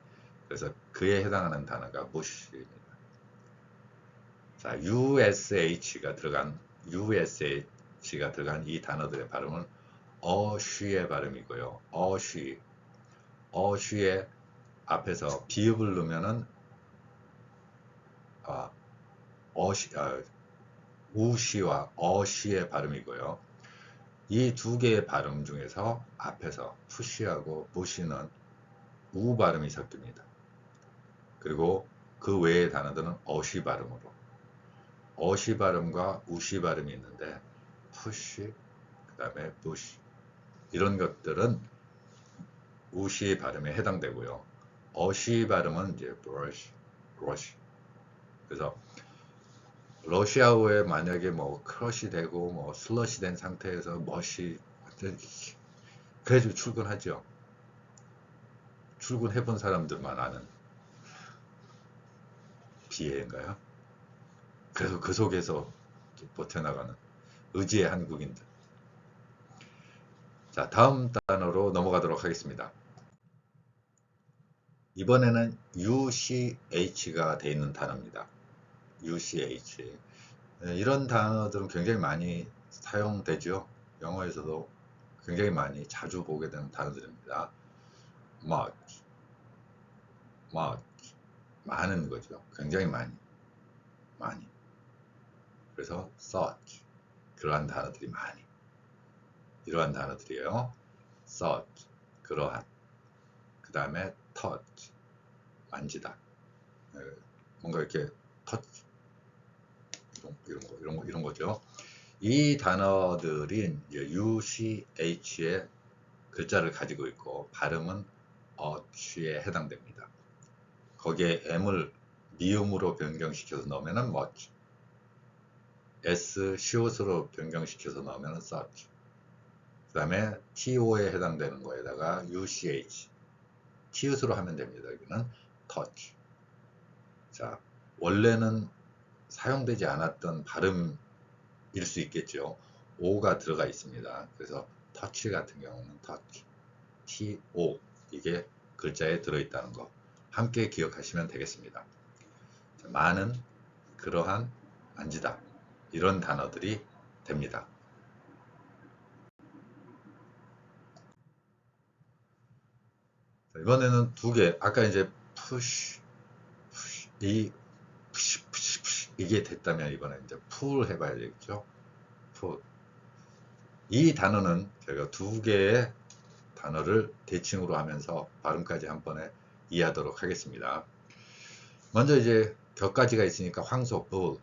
그래서 그에 해당하는 단어가 bush입니다. 자, USH가 들어간 이 단어들의 발음은 어쉬의 발음이고요. 어쉬의 앞에서 비읍을 넣으면은 우시와 어시의 발음이고요. 이 두 개의 발음 중에서 앞에서 푸시하고 부시는 우 발음이 섞입니다. 그리고 그 외의 단어들은 어시 발음으로, 어시 발음과 우시 발음이 있는데 푸시, 그 다음에 부시, 이런 것들은 우시 발음에 해당되고요. 어시 발음은 이제 브러쉬. 그래서 러시아어에 만약에 뭐 크러쉬 되고 뭐 슬러시 된 상태에서 멋이 그래가지고 출근하죠. 출근해본 사람들만 아는 비애인가요? 그래서 그 속에서 버텨나가는 의지의 한국인들. 자, 다음 단어로 넘어가도록 하겠습니다. 이번에는 UCH가 돼 있는 단어입니다. UCH. 이런 단어들은 굉장히 많이 사용되죠. 영어에서도 굉장히 많이 자주 보게 되는 단어들입니다. much, 많은 거죠. 굉장히 많이. 그래서 such, 그러한 단어들이 많이. 이러한 단어들이에요. such, 그러한. 그 다음에 touch, 만지다. 뭔가 이렇게 touch, 이런 거죠. 이 단어들이 UCH의 글자를 가지고 있고 발음은 어취에 해당됩니다. 거기에 M을 미음으로 변경시켜서 넣으면 much, S 시옷으로 변경시켜서 넣으면 such, 그 다음에 TO에 해당되는 거에다가 UCH, 티읕으로 하면 됩니다. 여기는 touch. 자, 원래는 사용되지 않았던 발음일 수 있겠죠. O가 들어가 있습니다. 그래서 touch 같은 경우는 touch, TO, 이게 글자에 들어있다는 거 함께 기억하시면 되겠습니다. 자, 많은, 그러한, 만지다, 이런 단어들이 됩니다. 자, 이번에는 두 개, 아까 이제 push, 이게 됐다면 이번에 이제 pull 해봐야 되겠죠. pull. 이 단어는 제가 두 개의 단어를 대칭으로 하면서 발음까지 한 번에 이해하도록 하겠습니다. 먼저 이제 격가지가 있으니까 황소, bull,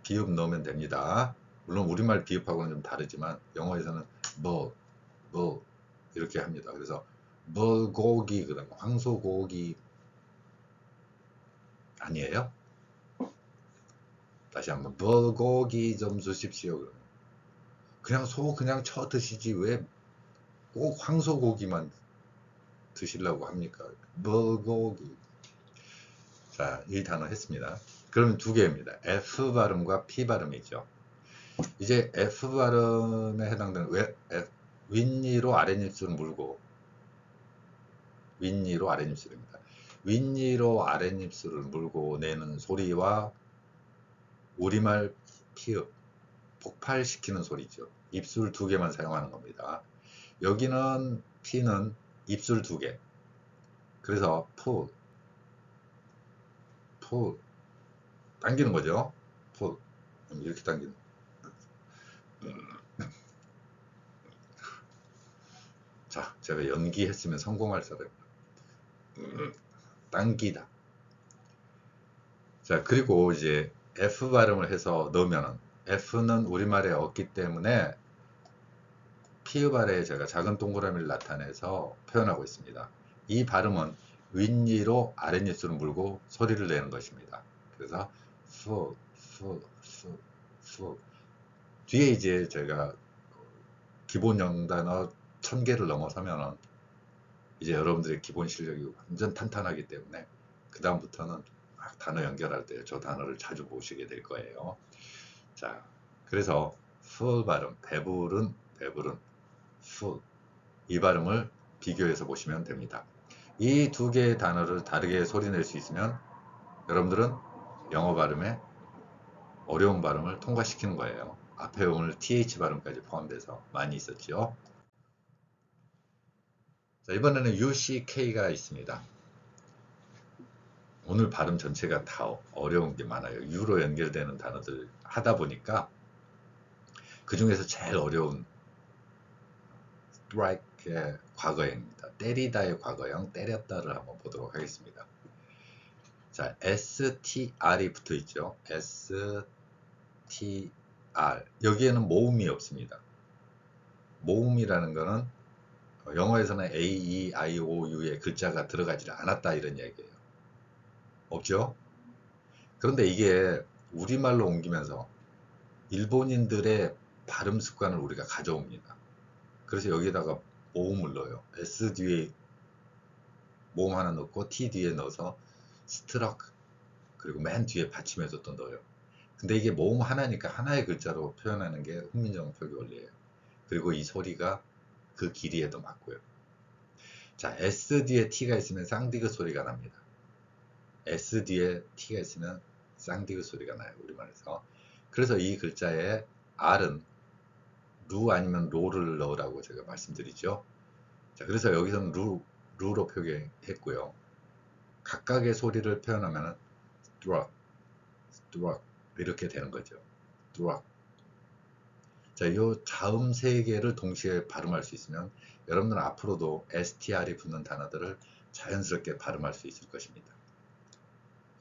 비읍 넣으면 됩니다. 물론 우리말 비읍하고는 좀 다르지만 영어에서는 bull 이렇게 합니다. 그래서 bul고기, 그다음 황소고기 아니에요? 다시 한번 bul고기 좀 주십시오. 그냥 소 그냥 쳐 드시지 왜 꼭 황소고기만 드시려고 합니까? bul고기. 자, 이 단어 했습니다. 그러면 두 개입니다. F 발음과 P 발음이죠. 이제 F 발음에 해당되는 윗니로 아랫입술을 물고, 윗니로 아랫입술입니다. 윗니로 아랫입술을 물고 내는 소리와 우리말 피읍, 폭발시키는 소리죠. 입술 두 개만 사용하는 겁니다. 여기는 P는 입술 두 개. 그래서 pull, 당기는 거죠. pull, 이렇게 당기는. 자, 제가 연기했으면 성공할 사람입니다. 당기다. 자, 그리고 이제 F 발음을 해서 넣으면은 F는 우리말에 없기 때문에 피읍 아래에 제가 작은 동그라미를 나타내서 표현하고 있습니다. 이 발음은 윗니로 아랫입술을 물고 소리를 내는 것입니다. 그래서 푸, 푸, 푸, 푸. 뒤에 이제 제가 기본 영단어 1000개를 넘어서면은 이제 여러분들의 기본 실력이 완전 탄탄하기 때문에 그 다음부터는 단어 연결할 때 저 단어를 자주 보시게 될 거예요. 자, 그래서 full 발음, 배부른, full, 이 발음을 비교해서 보시면 됩니다. 이 두 개의 단어를 다르게 소리낼 수 있으면 여러분들은 영어 발음에 어려운 발음을 통과시키는 거예요. 앞에 오늘 TH 발음까지 포함돼서 많이 있었죠. 자, 이번에는 UCK가 있습니다. 오늘 발음 전체가 다 어려운 게 많아요. U로 연결되는 단어들 하다 보니까 그 중에서 제일 어려운 strike의 과거형입니다. 때리다의 과거형, 때렸다를 한번 보도록 하겠습니다. 자, STR이 붙어 있죠. STR. 여기에는 모음이 없습니다. 모음이라는 거는 영어에서는 A, E, I, O, U의 글자가 들어가지 않았다 이런 얘기예요. 없죠? 그런데 이게 우리말로 옮기면서 일본인들의 발음 습관을 우리가 가져옵니다. 그래서 여기다가 모음을 넣어요. S 뒤에 모음 하나 넣고 T 뒤에 넣어서 스트럭, 그리고 맨 뒤에 받침에서 또 넣어요. 근데 이게 모음 하나니까 하나의 글자로 표현하는 게 훈민정음 표기 원리예요. 그리고 이 소리가 그 길이에도 맞고요. 자, S 뒤에 T가 있으면 쌍디귿 소리가 납니다. S 뒤에 T가 있으면 쌍디귿 소리가 나요, 우리말에서. 그래서 이 글자에 R은 루 아니면 로를 넣으라고 제가 말씀드리죠. 자, 그래서 여기서는 루로 표기했고요. 각각의 소리를 표현하면 struck, struck 이렇게 되는 거죠. struck. 자, 이 자음 세 개를 동시에 발음할 수 있으면 여러분들은 앞으로도 STR이 붙는 단어들을 자연스럽게 발음할 수 있을 것입니다.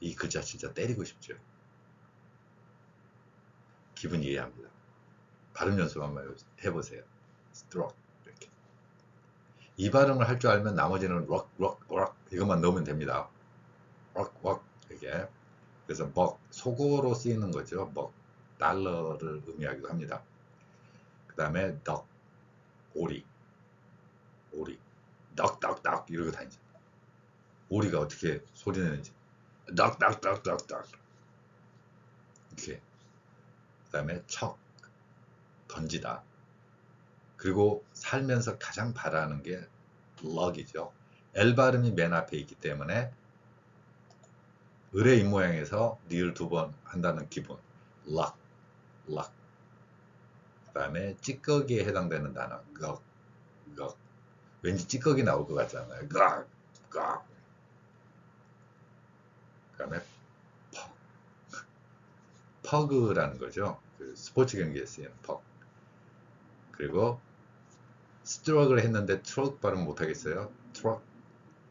이 글자 진짜 때리고 싶죠. 기분 이해합니다. 발음 연습 한번 해보세요. struck 이렇게. 이 발음을 할 줄 알면 나머지는 rock 이것만 넣으면 됩니다. rock 이게. 그래서 먹, 속어로 쓰이는 거죠. 먹, 달러를 의미하기도 합니다. 그 다음에 덕, 오리, 덕 이러고 다니죠. 오리가 어떻게 소리 내는지 덕 이렇게. 그 다음에 척, 던지다. 그리고 살면서 가장 바라는 게 luck이죠. L 발음이 맨 앞에 있기 때문에 을의 입모양에서 니을 두 번 한다는 기분, luck. 그 다음에 찌꺼기에 해당되는 단어, 걱. 왠지 찌꺼기 나올 것 같잖아요. 걱. 그 다음에 퍼그라는 거죠. 그 스포츠 경기에 쓰이는 퍼. 그리고 스트럭을 했는데 트럭 발음 못하겠어요. 트럭.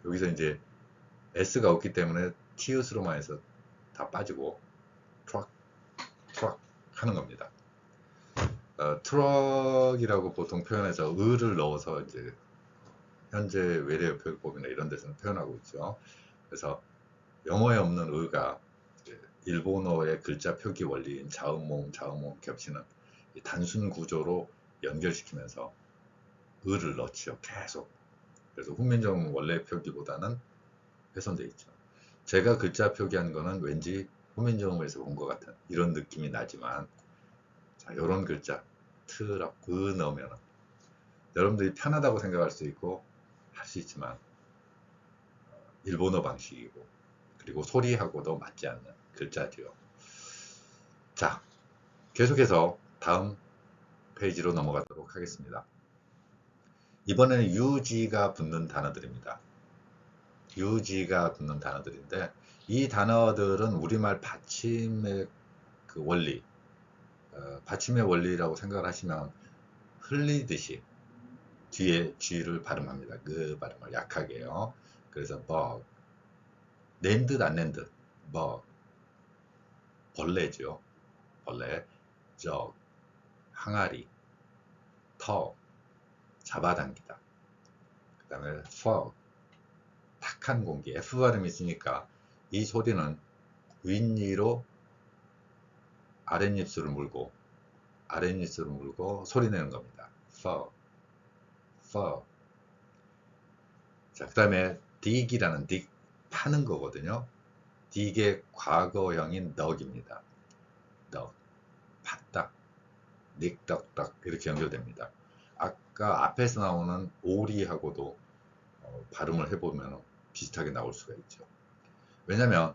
여기서 이제 S가 없기 때문에 티읕으로만 해서 다 빠지고 트럭 하는 겁니다. 트럭이라고 보통 표현해서 을을 넣어서 이제 현재 외래어 표기법이나 이런 데서는 표현하고 있죠. 그래서 영어에 없는 을가 일본어의 글자 표기 원리인 자음 모음 겹치는 이 단순 구조로 연결시키면서 을을 넣죠. 계속. 그래서 훈민정음 원래 표기보다는 훼손되어 있죠. 제가 글자 표기한 거는 왠지 훈민정음에서 본 것 같은 이런 느낌이 나지만, 자, 이런 글자 트럭 넣으면 여러분들이 편하다고 생각할 수 있고 할 수 있지만 일본어 방식이고 그리고 소리하고도 맞지 않는 글자죠. 자, 계속해서 다음 페이지로 넘어가도록 하겠습니다. 이번에는 UG가 붙는 단어들입니다. UG가 붙는 단어들인데 이 단어들은 우리말 받침의 그 원리, 받침의 원리라고 생각을 하시면 흘리듯이 뒤에 G를 발음합니다. 그 발음을 약하게요. 그래서 bug, 낸 듯 안 낸 듯, bug, 벌레죠. 벌레, jug, 항아리, tug, 잡아당기다. 그 다음에 fog, 탁한 공기, F 발음이 있으니까 이 소리는 윗니로 아랫입술을 물고 아랫입술을 물고 소리내는 겁니다. fog, fog. 자, 그 다음에 dig이라는 dig, 파는 거거든요. dig의 과거형인 dug입니다. dug, 팠다, 닉덕덕 이렇게 연결됩니다. 아까 앞에서 나오는 오리하고도 발음을 해보면 비슷하게 나올 수가 있죠. 왜냐면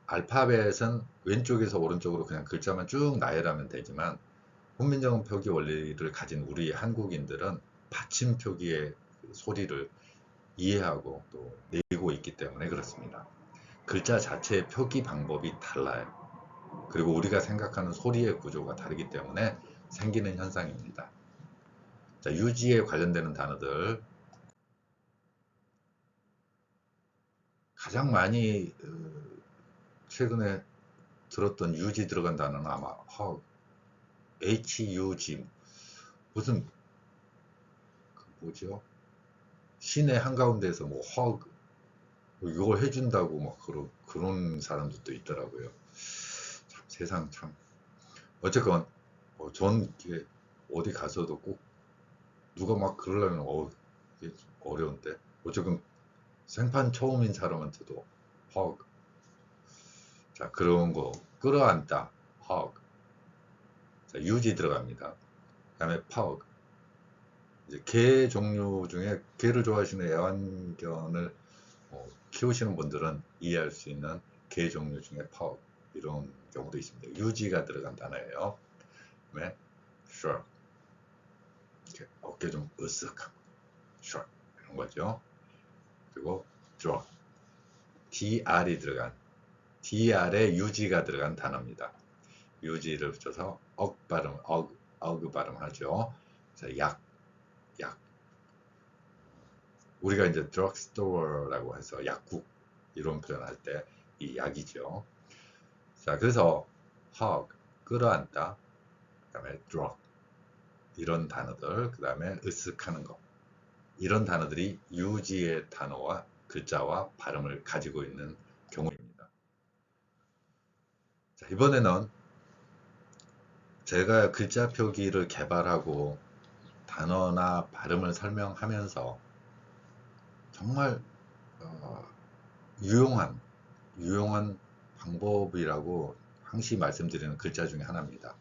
알파벳은 왼쪽에서 오른쪽으로 그냥 글자만 쭉 나열하면 되지만 훈민정음 표기 원리를 가진 우리 한국인들은 받침 표기의 소리를 이해하고 또 내고 있기 때문에 그렇습니다. 글자 자체의 표기 방법이 달라요. 그리고 우리가 생각하는 소리의 구조가 다르기 때문에 생기는 현상입니다. 자, 유지에 관련되는 단어들 가장 많이 최근에 들었던 유지 들어간 단어는 아마 HUG 무슨 뭐죠? 시내 한가운데에서 뭐 이걸 해준다고 막 그런 사람들도 있더라고요. 참, 세상 참. 어쨌건 전 이게 어디 가서도 꼭 누가 막 그러려면 이게 어려운데 어쨌건 생판 처음인 사람한테도 hug. 자, 그런 거 끌어안다 hug. 자, 유지 들어갑니다. 그 다음에 pug. 이제 개 종류 중에 개를 좋아하시는 애완견을 키우시는 분들은 이해할 수 있는 개 종류 중에 pug 이런 경우도 있습니다. 유지가 들어간 단어예요. 그다음에 shrug. 이렇게 어깨 좀 으쓱하고 shrug 이런 거죠. 그리고 drop. dr이 들어간 dr에 유지가 들어간 단어입니다. 유지를 붙여서 발음, 발음하죠. 자, 약. 우리가 이제 drugstore라고 해서 약국 이런 표현할 때 이 약이죠. 자, 그래서 hug, 끌어안다. 그 다음에 drug, 이런 단어들. 그 다음에 으쓱하는 거. 이런 단어들이 유지의 단어와 글자와 발음을 가지고 있는 경우입니다. 자, 이번에는 제가 글자 표기를 개발하고 단어나 발음을 설명하면서 정말 유용한 방법이라고 항시 말씀드리는 글자 중에 하나입니다.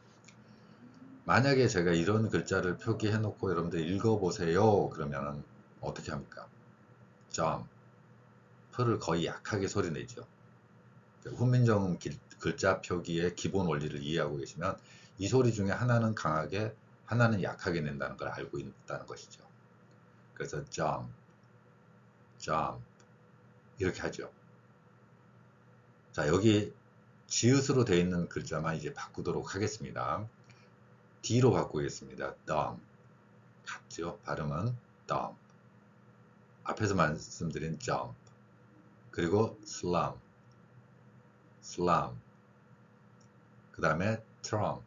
만약에 제가 이런 글자를 표기해 놓고 여러분들 읽어보세요 그러면 어떻게 합니까? 점프를 거의 약하게 소리내죠. 훈민정음 글자 표기의 기본 원리를 이해하고 계시면 이 소리 중에 하나는 강하게 하나는 약하게 낸다는 걸 알고 있다는 것이죠. 그래서 jump 이렇게 하죠. 자, 여기 지읒으로 되어 있는 글자만 이제 바꾸도록 하겠습니다. D로 바꾸겠습니다. dump. 같죠? 발음은 dump. 앞에서 말씀드린 jump. 그리고 slump. 그 다음에 trump.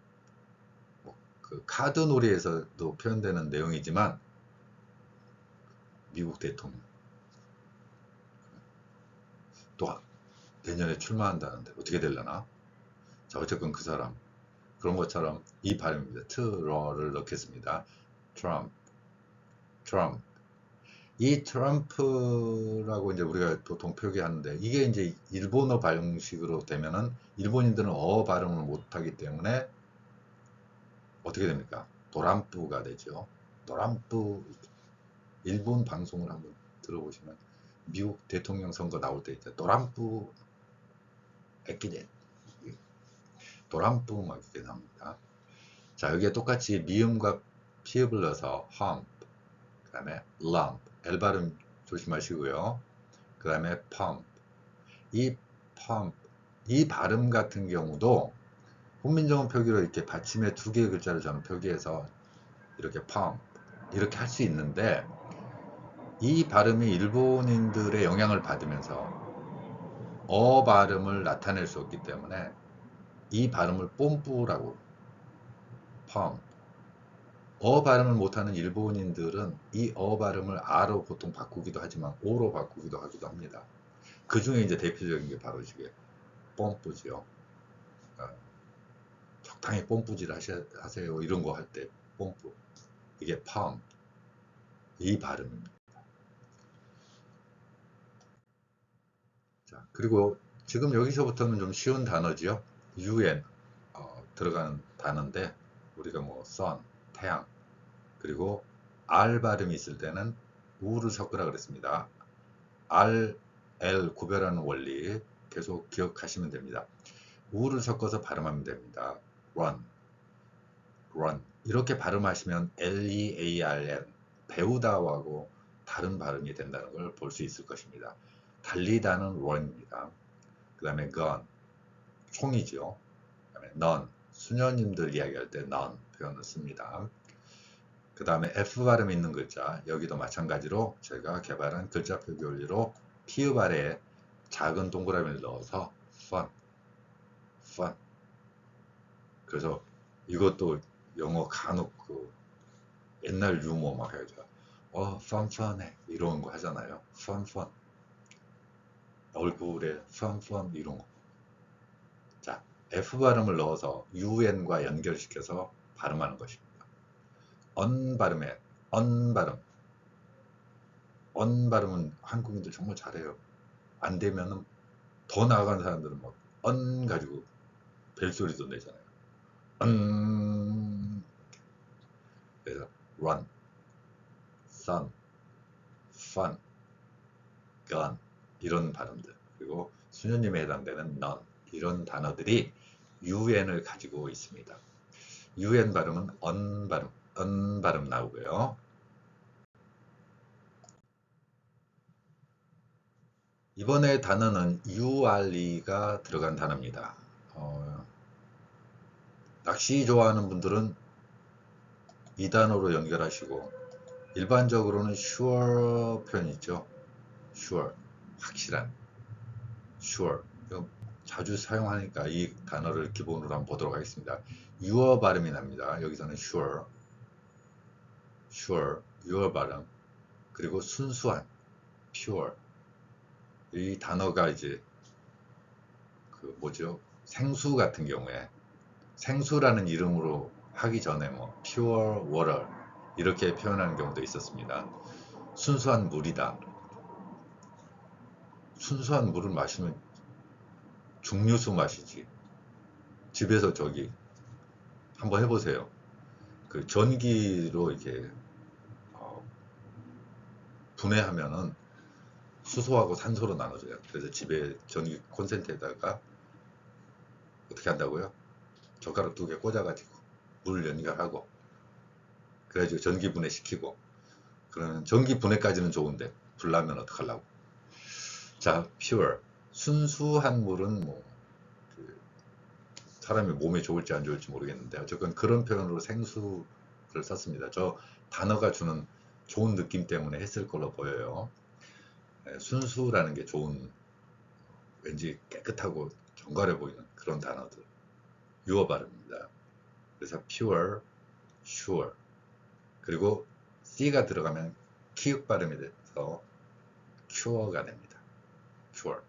그 카드 놀이에서도 표현되는 내용이지만 미국 대통령 또 내년에 출마한다는데 어떻게 되려나? 자, 어쨌건 그 사람 그런 것처럼 이 발음입니다. 트러를 넣겠습니다. 트럼프. 이 트럼프라고 이제 우리가 보통 표기하는데 이게 이제 일본어 발음식으로 되면은 일본인들은 발음을 못하기 때문에 어떻게 됩니까? 도람프가 되죠. 도람프. 일본 방송을 한번 들어보시면 미국 대통령 선거 나올 때 이제 도람프 에끼데 도람프 막 이렇게 나옵니다. 자, 여기에 똑같이 미음과 피읍을 넣어서 hump, 그 다음에 lump, L 발음 조심하시고요. 그 다음에 pump. 이 발음 같은 경우도 훈민정음 표기로 이렇게 받침에 두 개의 글자를 저는 표기해서 이렇게 pump, 이렇게 할 수 있는데 이 발음이 일본인들의 영향을 받으면서 발음을 나타낼 수 없기 때문에 이 발음을 뽐뿌라고 펌 발음을 못하는 일본인들은 이 발음을 아로 보통 바꾸기도 하지만 오로 바꾸기도 하기도 합니다. 그 중에 이제 대표적인 게 바로 이게 뽐뿌지요. 적당히 뽐뿌질 하세요 이런 거 할 때 뽐뿌 이게 펌 이 발음입니다. 자, 그리고 지금 여기서부터는 좀 쉬운 단어지요. UN 들어가는 단어인데 우리가 뭐 sun, 태양 그리고 R 발음이 있을 때는 우를 섞으라 그랬습니다. R, L 구별하는 원리 계속 기억하시면 됩니다. 우를 섞어서 발음하면 됩니다. run, run 이렇게 발음하시면 L-E-A-R-N 배우다하고 다른 발음이 된다는 걸 볼 수 있을 것입니다. 달리다는 run입니다. 그 다음에 gun, 총이죠. 그 다음에 none, 수녀님들 이야기할 때 none 표현을 씁니다. 그 다음에 F 발음 있는 글자, 여기도 마찬가지로 제가 개발한 글자 표기 원리로 피읍 아래에 작은 동그라미를 넣어서 fun, fun. 그래서 이것도 영어 간혹 그 옛날 유머 막 해가지고 펀펀해 이런 거 하잖아요. 펀펀 얼굴에 펀펀 이런 거. 자, F 발음을 넣어서 UN과 연결시켜서 발음하는 것입니다. 발음에 발음. 발음은 한국인들 정말 잘해요. 안 되면은 더 나아간 사람들은 막 가지고 벨소리도 내잖아요. 그래서 run, sun, fun, gun 이런 발음들 그리고 수녀님에 해당되는 none 이런 단어들이 un을 가지고 있습니다. un 발음은 발음, 발음 나오고요. 이번에 단어는 ure가 들어간 단어입니다. 낚시 좋아하는 분들은 이 단어로 연결하시고 일반적으로는 sure 표현 있죠. sure 확실한 sure 자주 사용하니까 이 단어를 기본으로 한번 보도록 하겠습니다. your 발음이 납니다. 여기서는 sure your 발음 그리고 순수한 pure 이 단어가 이제 그 뭐죠 생수 같은 경우에 생수라는 이름으로 하기 전에 뭐 pure water 이렇게 표현하는 경우도 있었습니다. 순수한 물이다. 순수한 물을 마시면 중류수 마시지. 집에서 저기 한번 해보세요. 그 전기로 이렇게 분해하면은 수소하고 산소로 나눠져요. 그래서 집에 전기 콘센트에다가 어떻게 한다고요? 젓가락 2개 꽂아가지고 물 연결하고 그래가지고 전기 분해시키고 그러면 전기 분해까지는 좋은데 불 나면 어떡하려고. 자, pure 순수한 물은 뭐그 사람의 몸에 좋을지 안 좋을지 모르겠는데 어쨌건 그런 표현으로 생수를 썼습니다. 저 단어가 주는 좋은 느낌 때문에 했을 걸로 보여요. 순수라는 게 좋은 왠지 깨끗하고 정갈해 보이는 그런 단어들 유어 발음입니다. 그래서 pure, sure 그리고 C가 들어가면 키읔 발음이 돼서 cure가 됩니다. cure.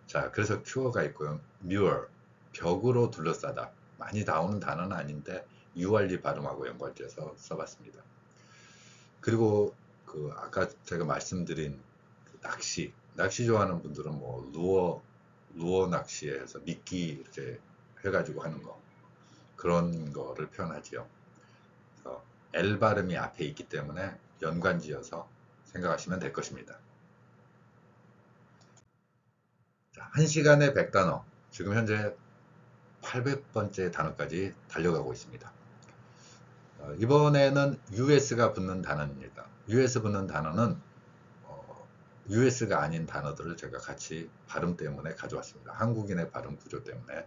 자, 그래서 cure가 있고요. mur, 벽으로 둘러싸다. 많이 나오는 단어는 아닌데 URL 발음하고 연관돼서 써봤습니다. 그리고 그 아까 제가 말씀드린 그 낚시 좋아하는 분들은 뭐 루어 낚시에 해서 미끼 이렇게 해가지고 하는 거 그런 거를 표현하지요. 그래서 L 발음이 앞에 있기 때문에 연관지어서 생각하시면 될 것입니다. 자, 1시간에 100단어 지금 현재 800번째 단어까지 달려가고 있습니다. 이번에는 US가 붙는 단어입니다. US 붙는 단어는 US가 아닌 단어들을 제가 같이 발음 때문에 가져왔습니다. 한국인의 발음 구조 때문에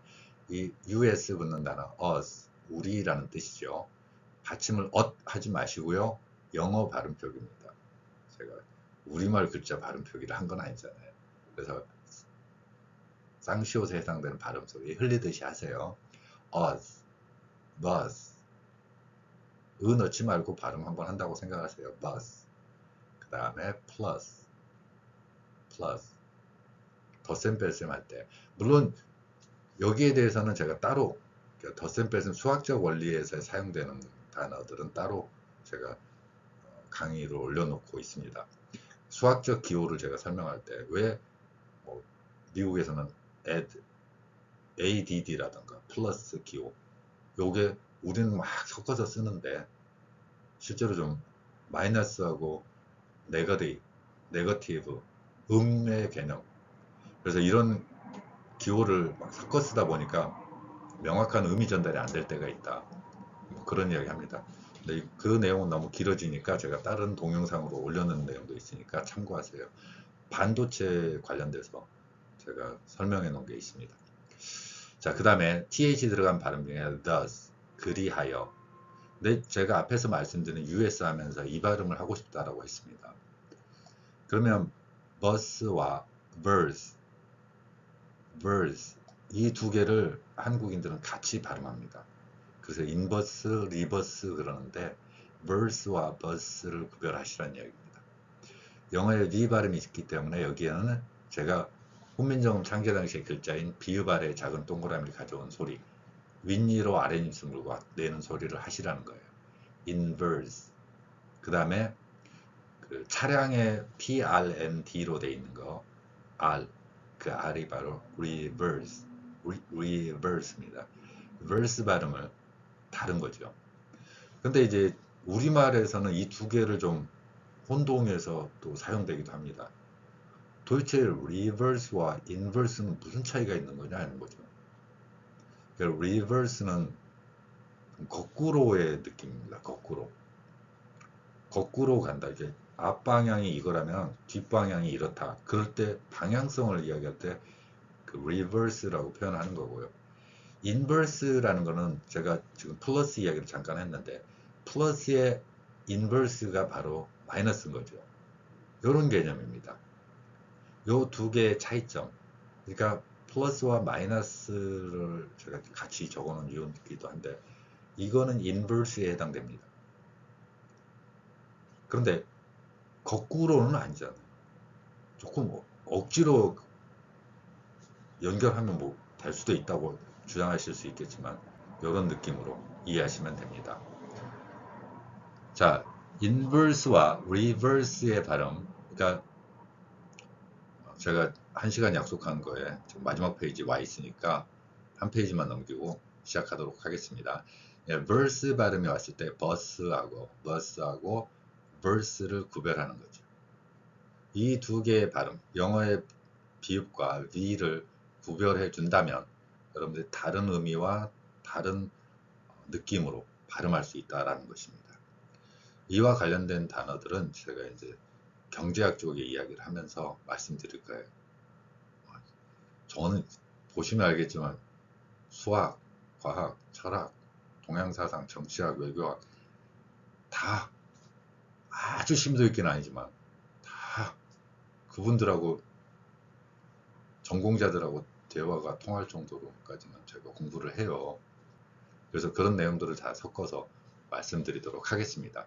이 US 붙는 단어 us, 우리라는 뜻이죠. 받침을 하지 마시고요. 영어 발음 표기입니다. 제가 우리말 글자 발음 표기를 한 건 아니잖아요. 그래서 쌍시옷에 해당되는 발음 소리 흘리듯이 하세요. us, bus. 넣지 말고 발음 한번 한다고 생각하세요. bus. 그 다음에 plus. 덧셈 뺄셈 할 때. 물론 여기에 대해서는 제가 따로 덧셈 뺄셈 수학적 원리에서 사용되는 단어들은 따로 제가 강의로 올려놓고 있습니다. 수학적 기호를 제가 설명할 때 왜 미국에서는 ADD라든가 플러스 기호 요게 우리는 막 섞어서 쓰는데 실제로 좀 마이너스하고 네거티브 음의 개념, 그래서 이런 기호를 막 섞어 쓰다 보니까 명확한 의미 전달이 안 될 때가 있다, 그런 이야기 합니다. 근데 그 내용은 너무 길어지니까 제가 다른 동영상으로 올려놓은 내용도 있으니까 참고하세요. 반도체 관련돼서 제가 설명해 놓은 게 있습니다. 자, 그 다음에 th 들어간 발음 중에 thus, 그리하여. 근데 제가 앞에서 말씀드린 us 하면서 이 발음을 하고 싶다라고 했습니다. 그러면 bus와 verse 이 두 개를 한국인들은 같이 발음합니다. 그래서 인버스, 리버스 그러는데 verse와 bus를 구별하시라는 이야기입니다. 영어에 리 발음이 있기 때문에 여기에는 제가 훈민정음 창제 당시의 글자인 비읍 아래 작은 동그라미를 가져온 소리, 윗니로 아랫입술 물고 내는 소리를 하시라는 거예요. inverse. 그 다음에 그 차량의 PRND로 돼 있는 거 R, 그 R이 바로 reverse입니다. verse 발음을 다른 거죠. 근데 이제 우리말에서는 이 두 개를 좀 혼동해서 또 사용되기도 합니다. 도대체 reverse와 inverse는 무슨 차이가 있는 거냐 하는 거죠. reverse는 거꾸로의 느낌입니다. 거꾸로 간다. 이게 앞방향이 이거라면 뒷방향이 이렇다. 그럴 때 방향성을 이야기할 때 그 reverse라고 표현하는 거고요. inverse라는 거는 제가 지금 플러스 이야기를 잠깐 했는데 플러스의 inverse가 바로 마이너스인 거죠. 이런 개념입니다. 요 두 개의 차이점. 그러니까 플러스와 마이너스를 제가 같이 적어놓은 이유이기도 한데 이거는 inverse에 해당됩니다. 그런데 거꾸로는 아니잖아요. 조금 억지로 연결하면 뭐 될 수도 있다고 주장하실 수 있겠지만 이런 느낌으로 이해하시면 됩니다. 자, inverse와 reverse의 발음, 그러니까 제가 1시간 약속한 거에 지금 마지막 페이지 와 있으니까 한 페이지만 넘기고 시작하도록 하겠습니다. 예, verse 발음이 왔을 때 bus하고 verse를 구별하는 거죠. 이 두 개의 발음, 영어의 비읍과 v를 구별해 준다면 여러분들이 다른 의미와 다른 느낌으로 발음할 수 있다라는 것입니다. 이와 관련된 단어들은 제가 이제 경제학 쪽의 이야기를 하면서 말씀드릴 거예요. 저는 보시면 알겠지만 수학, 과학, 철학, 동양사상, 정치학, 외교학 다 아주 심도 있게는 아니지만 다 그분들하고 전공자들하고 대화가 통할 정도로까지는 제가 공부를 해요. 그래서 그런 내용들을 다 섞어서 말씀드리도록 하겠습니다.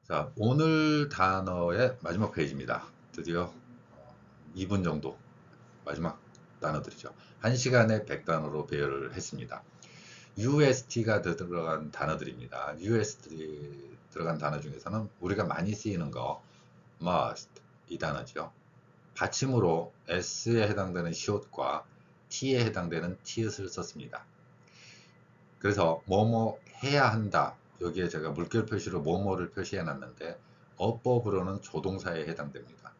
자, 오늘 단어의 마지막 페이지입니다. 드디어 2분 정도 마지막 단어들이죠. 1시간에 100단어로 배열을 했습니다. UST가 들어간 단어들입니다. UST 들어간 단어 중에서는 우리가 많이 쓰이는 거 must 이 단어죠. 받침으로 S에 해당되는 시옷과 T에 해당되는 티읕을 썼습니다. 그래서 뭐뭐 해야 한다. 여기에 제가 물결 표시로 뭐뭐를 표시해 놨는데 어법으로는 조동사에 해당됩니다.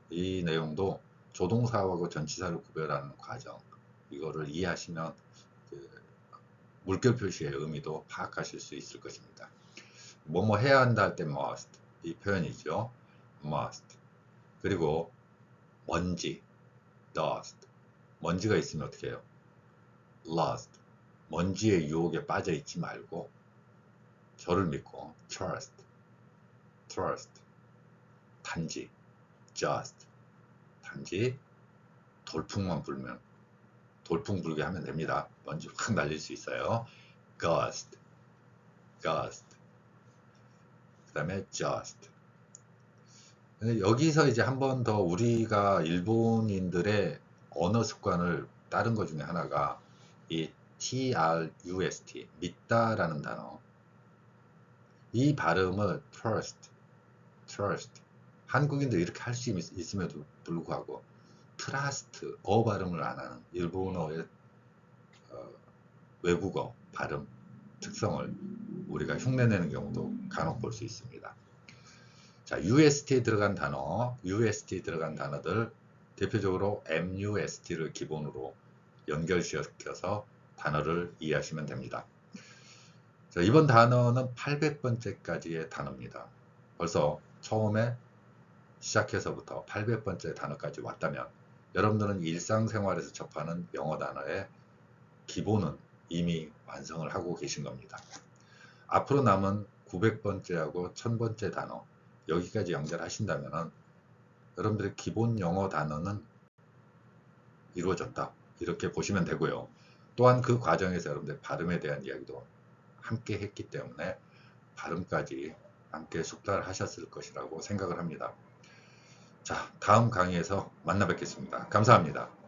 이 내용도 조동사하고 전치사를 구별하는 과정, 이거를 이해하시면 그 물결 표시의 의미도 파악하실 수 있을 것입니다. 뭐뭐 해야 한다 할 때 must 이 표현이죠. must. 그리고 먼지 dust. 먼지가 있으면 어떻게 해요? lost. 먼지의 유혹에 빠져 있지 말고 저를 믿고 trust 단지 just 단지 돌풍만 불면 돌풍 불게 하면 됩니다. 먼지 확 날릴 수 있어요. gust 그 다음에 just. 근데 여기서 이제 한 번 더 우리가 일본인들의 언어 습관을 따른 것 중에 하나가 이 trust 믿다라는 단어, 이 발음을 trust 한국인도 이렇게 할 수 있음에도 불구하고 trust 발음을 안 하는 일본어의 외국어 발음 특성을 우리가 흉내내는 경우도 간혹 볼 수 있습니다. 자, UST에 들어간 단어들 대표적으로 MUST를 기본으로 연결시켜서 단어를 이해하시면 됩니다. 자, 이번 단어는 800번째까지의 단어입니다. 벌써 처음에 시작해서부터 800번째 단어까지 왔다면 여러분들은 일상생활에서 접하는 영어 단어의 기본은 이미 완성을 하고 계신 겁니다. 앞으로 남은 900번째하고 1000번째 단어 여기까지 연결하신다면 여러분들의 기본 영어 단어는 이루어졌다 이렇게 보시면 되고요. 또한 그 과정에서 여러분들 발음에 대한 이야기도 함께 했기 때문에 발음까지 함께 숙달을 하셨을 것이라고 생각을 합니다. 자, 다음 강의에서 만나 뵙겠습니다. 감사합니다.